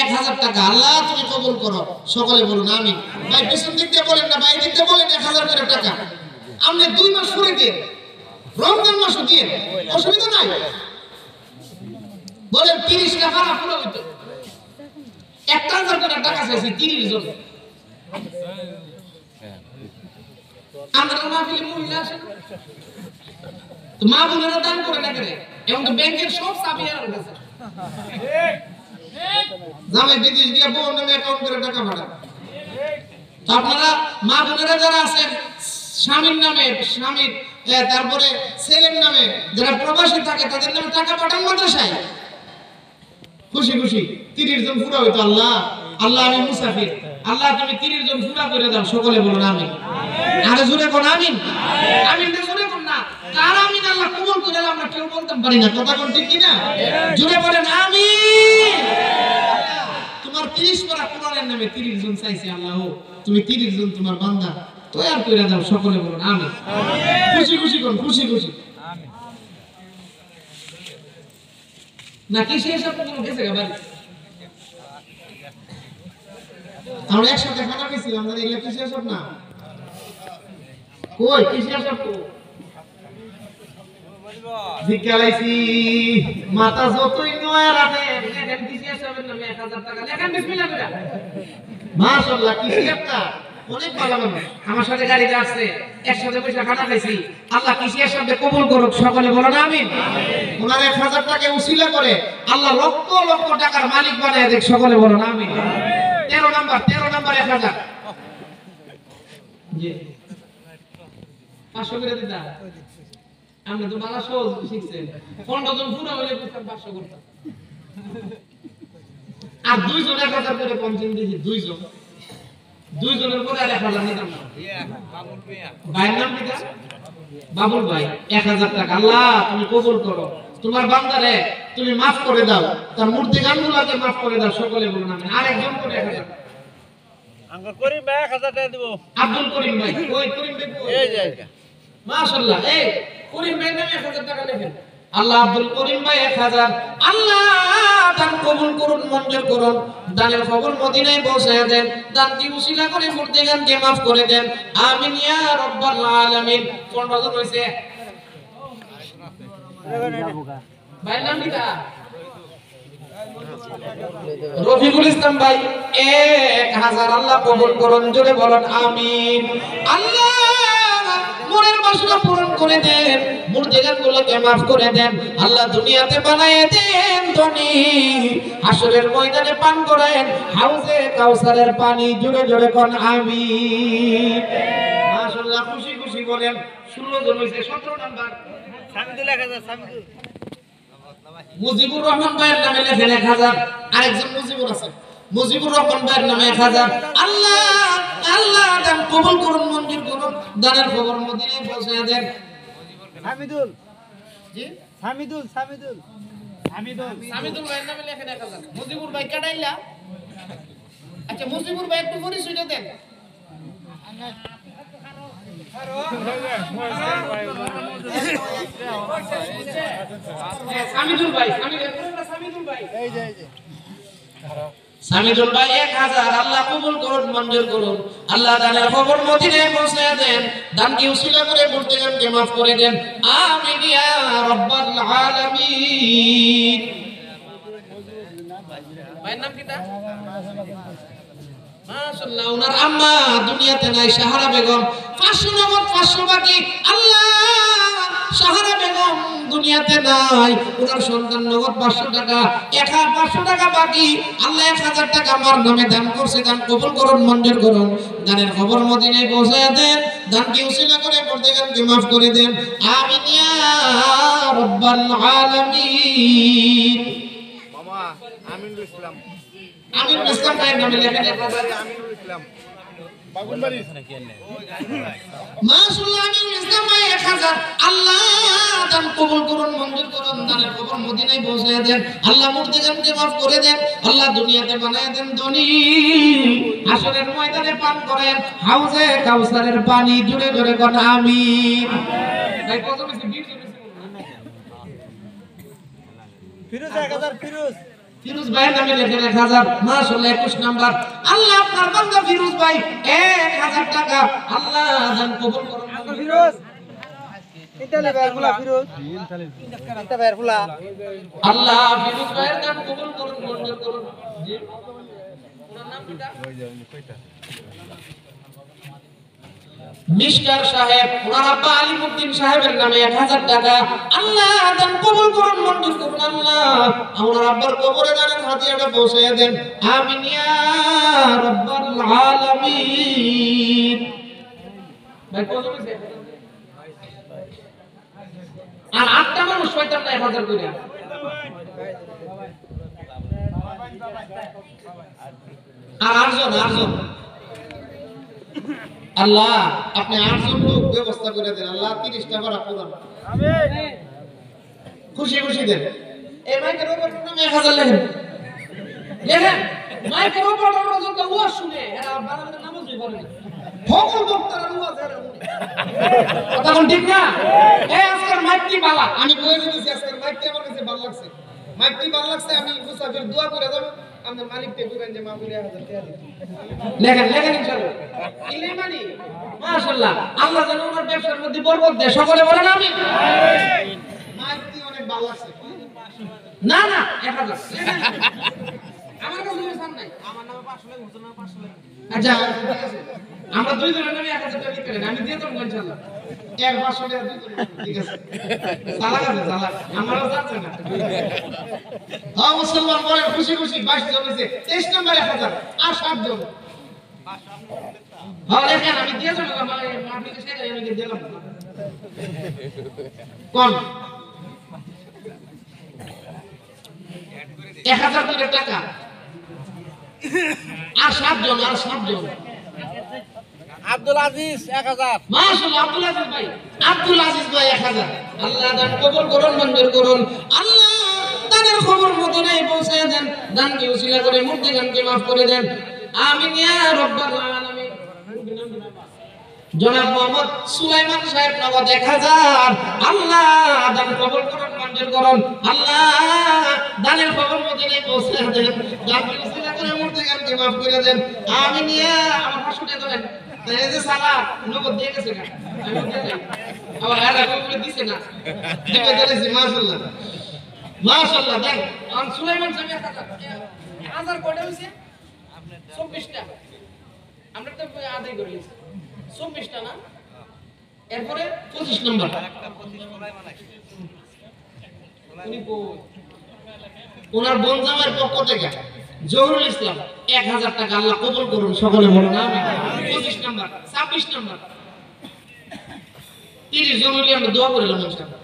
1000 টাকা, আল্লাহ তুমি কবুল করো, সকলে বলুন আমিন। ভাই পিছন দিক দিয়ে বলেন না, ভাই দিক দিয়ে বলেন 1000 করে টাকা। আপনি 2 মাস পরে দিন, রমজান মাসও দিয়ে অসুবিধা নাই। বলেন 30 টাকা পুরো হইতো। 1000 করে টাকা চাইছি 30 জন। আমরা মাহফিলে মহিলা আসে তো মা বোনেরা দান করে না করে, এবং তো ব্যাংকের সব চাবি আর কাছে জামাই বিদেশ গিয়ে বোন নামে অ্যাকাউন্ট করে টাকা পাঠান। আপনারা মা বোনেরা যারা আছেন স্বামীর নামে, তারপরে ছেলের নামে যারা প্রবাসী থাকে তাদের নামে টাকা পাঠান মাদ্রাসায়। খুশি খুশি 30 জন পুরো হইতো। আল্লাহ আমি মুসাফির, আল্লাহ তুমি 30 জন পুরো করে দাও, সকলে বলুন আমিন। আরে জোরে কোন আমিন। আমিন জোরে কোন না, কার আমিন আল্লাহ কবুল করে, আমরা কেউ বলতে পারি না, কথা কোন ঠিক কি না? জোরে বলেন আমিন। তোমার 30 পারা কোরআনের নামে 30 জন চাইছে, আল্লাহ তুমি 30 জন তোমার বান্দা তৈয়ার করে দাও, সকলে বলুন আমিন। খুশি খুশি কোন খুশি খুশি আমিন। নাকি শেষ আপনাদের গেছে বাড়ি? আমরা একসাথে খানা খেয়েছিলাম, আমরা এগুলা কি শেষ না? কই কি শেষ তো জিজ্ঞালাইছি মাথা যতই নয়া রাখেন লেখেন কিসিয়া সাহেবের নামে 1000 টাকা লেখেন বিসমিল্লাহ করে মাশাআল্লাহ কিসিয়া একটা অনেক ভালো মানুষ আমার সাথে গাড়িতে আসছে একসাথে পয়সা খানা খাইছি আল্লাহ কিসিয়া সাহেবকে কবুল করুক সকলে বলেন আমিন ওনার 1000 টাকা উসিলা করে আল্লাহ লক্ষ লক্ষ টাকার মালিক বানায় দেখ সকলে বলেন আমিন 13 নাম্বার 1000 জি 500 করে দিতা আমরা তো বাংলা সহজ শিখছেন 15 জন পুরো হলে 500 করতাম আর 2 জন 1000 করে কম চিন দিয়েছি 2 জনের পরে আর 1000 নিতাম না বাবুল মিয়া ভাইয়ের নাম কি বাবুল ভাই 1000 টাকা আল্লাহ তুমি কবুল করো তোমার বান্দারে তুমি maaf করে দাও তার মূর্তি গানগুলোকে maaf করে দাও সকলে বলুন আমিন আরেকজন করে 1000 আঙ্কা করিম ভাই 1000 টাকা দেব আব্দুল করিম ভাই ওই করিম ভাই এই জায়গা মাশাআল্লাহ এই করিম ভাই নামে 1000 টাকা লেখেন আল্লাহ আব্দুল করিম ভাই 1000 আল্লাহ দান কবুল করুন মঞ্জুর করুন দানের খবর মদিনায় পৌঁছায় দেন দান কি উসিলা করে মুর্তিগানকে maaf করে দেন আমিন ইয়া রাব্বাল আলামিন 15 জন হইছে ভাই নাম কি রফিকুল ইসলাম ভাই 1000 আল্লাহ কবুল করুন জোরে বলেন আমিন আল্লাহ মনের বাসনা পূরণ করে দেন মুর্তিগানগুলোকে maaf করে দেন আল্লাহ দুনিয়াতে বানায় দেন ধনী হাসরের ময়দানে পান করেন হাউজে কাউসারের পানি জোরে জোরে কোন আমিন মাশাআল্লাহ খুশি খুশি বলেন 16 জন হইছে 17 নাম্বার সামিদুল 1000 সামিদুল মুজিবুর রহমান ভাইয়ের নামে লেখেন 1000 আরেকজন মুজিবুর আছে মুজিবুর রহমান ভাইয়ের নামে 1000 আল্লাহ আল্লাহ দান কবুল করুন মঞ্জুর করুন দানের খবর মদিনায় পৌঁছায় দেন সামিদুল জি সামিদুল ভাইয়ের নামে লেখেন 1000 মুজিবুর ভাই কাটাইলা আচ্ছা মুজিবুর ভাই একটু পরিচয় দেন সামিদুল ভাই এই যে সামিদুল ভাই 1000 আল্লাহ কবুল করুন মঞ্জুর করুন আল্লাহ দানের খবর মদিনায় পৌঁছায় দেন দান কি উসিলা করে মুর্তিগানকে maaf করে দেন আমিন ইয়া রাব্বাল আলামিন ভাইয়ের নাম কি তা মাশাআল্লাহ ওনার আম্মা দুনিয়াতে নাই সাহারা বেগম 500 নগদ 500 বাকি আল্লাহ সাহারা বেগম দুনিয়াতে নাই ওনার সন্তান নগদ 500 টাকা 500 টাকা বাকি আল্লাহ 1000 টাকা আমার নামে দান করছে দান কবুল করুন মঞ্জুর করুন দানের খবর মদিনায় পৌঁছায় দেন দান কি উসিলা করে মুর্তিগানকে maaf করে দেন আমিন ইয়া রাব্বাল আলামিন মামা আমিনুল ইসলাম ভাইয়ের নামে লেখেন আমিনুল ইসলাম বাগুনবাড়ি মাশাআল্লাহ আমিনুল ইসলাম ভাই 1000 আল্লাহ দান কবুল করুন মঞ্জুর করুন দানের খবর মদিনায় পৌঁছায় দেন আল্লাহ মুর্তিগানকে maaf করে দেন আল্লাহ দুনিয়াতে বানায় দেন ধনী হাসরের ময়দানে পান করেন হাউজে কাউসারের পানি জুড়ে জুড়ে কোন আমিন ভাই কত বেশি 20 ফিরোজ 1000 ফিরোজ ভাই নামে লেখেন 1000 মাশাআল্লাহ 21 নাম্বার আল্লাহ আপনার বান্দা ফিরোজ ভাই 1000 টাকা আল্লাহ দান কবুল করুন ফিরোজ ইতালি ভাইরফুলা ফিরোজ ইতা ভাইরফুলা আল্লাহ ফিরোজ ভাইয়ের দান কবুল করুন মঞ্জুর করুন জি ওনার নাম কি তা মিশকার সাহেব ওনার আব্বা আলিমউদ্দিন সাহেবের নামে 1000 টাকা আল্লাহ দান কবুল করুন মঞ্জুর করুন আল্লাহ ওনার আব্বার কবরে দানের হাদিয়াটা পৌঁছায় দেন আমিন ইয়া রাব্বাল আলামিন ভাই কত হইছে আর 8টা মানুষ শয়তান 1000 করে আর 8 জন আল্লাহ আপনি 8 জন লোক ব্যবস্থা করে দেন আল্লাহ 30 টাকা রাখুন আমিন খুশি খুশি দেন এই মাইকের উপর নামে 1000 লেখেন মাইকের উপর যত ওয়াজ শুনে এরা বাংলাতে নামাজই পড়ে সকল বক্তারা ওয়াজ করে কথা কোন ঠিক না এই আজকের মাইকটি বালা আমি কই দিছি আজকের মাইকটি আমার কাছে ভালো লাগছে মাইকটি ভালো লাগছে আমি মুসাফির দোয়া করে যাব আমাদের মালিককে কইবেন যে মাহফিলে 1000 টাকা লেখেন ইনশাআল্লাহ ইলে মানি মাশাআল্লাহ আল্লাহ যেন ওনার ব্যবসার মধ্যে বরকত দেয় সকলে বলেন আমিন ভালো লাগছে না না 1000 আমার কাছে হিসাব নাই আমার নামে 500 লাগে হুজুর নামে 500 লাগে আচ্ছা ঠিক আছে আমরা দুই জনের নামে 1000 টাকা দিতে আমি দিয়ে দেব ইনশাআল্লাহ এর 500 টাকা দিতে ঠিক আছে চালাক আছে চালাক আমারও যাচ্ছে না হ্যাঁ মুসলমান বলে খুশি খুশি 22 জন হইছে 23 নম্বর 1000 আর 7 জন হ্যাঁ লেখেন আমি দিয়ে দেব আমার আপনি কে শেখাই আমি দিলাম কোন 1000 টাকা আর 7 জন আব্দুল আজিজ 1000 মাশাআল্লাহ আব্দুল আজিজ ভাই 1000 আল্লাহ দান কবুল করুন মঞ্জুর করুন আল্লাহ দানের খবর মদিনায় পৌঁছে দেন দানকে উসিলা করে মুর্তিগানকে maaf করে দেন আমিন ইয়া রাব্বাল আলামিন জনাব মোহাম্মদ সুলাইমান সাহেব নগদ 1000 আল্লাহ দান কবুল করুন মঞ্জুর করুন আল্লাহ দানের খবর মদিনায় পৌঁছে দেন দানকে উসিলা করে মুর্তিগানকে maaf করে দেন আমিন ইয়া আমার 500 টাকা দেন এই যে সালা নগদ দিয়ে গেছে না আমি দেখাই আবার আর করে দিছে না দিবে দিয়েছি মাশাআল্লাহ দেখ আর সুলাইমান সাহেব 1000 কোটা হইছে 24টা আমরা তো আদায় করে নিয়েছি 24টা না এরপরে 25 নম্বর একটা 25 সুলাইমান আছে উনি ওনার বনজামের পক্ষ থেকে জহুরুল ইসলাম 1000 টাকা আল্লাহ কবুল করুন সকলে বলুন আমিন 25 নম্বর 26 নম্বর 30 জন হলে আমরা দোয়া করলাম ইনশাআল্লাহ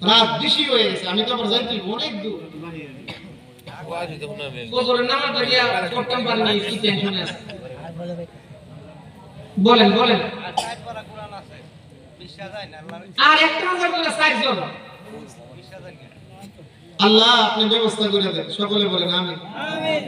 রাত বেশি হয়ে গেছে আমি তো আবার যাইতে অনেক দূর ফজরের নামাজটা গিয়া করতাম পারিনি কি টেনশনে আছে বলেন আর 60 পারা কোরআন আছে 20000 না আল্লাহ আর 1000 করে 60 জন 20000 আল্লাহ আপনি ব্যবস্থা করে দেন সকলে বলেন আমিন আমিন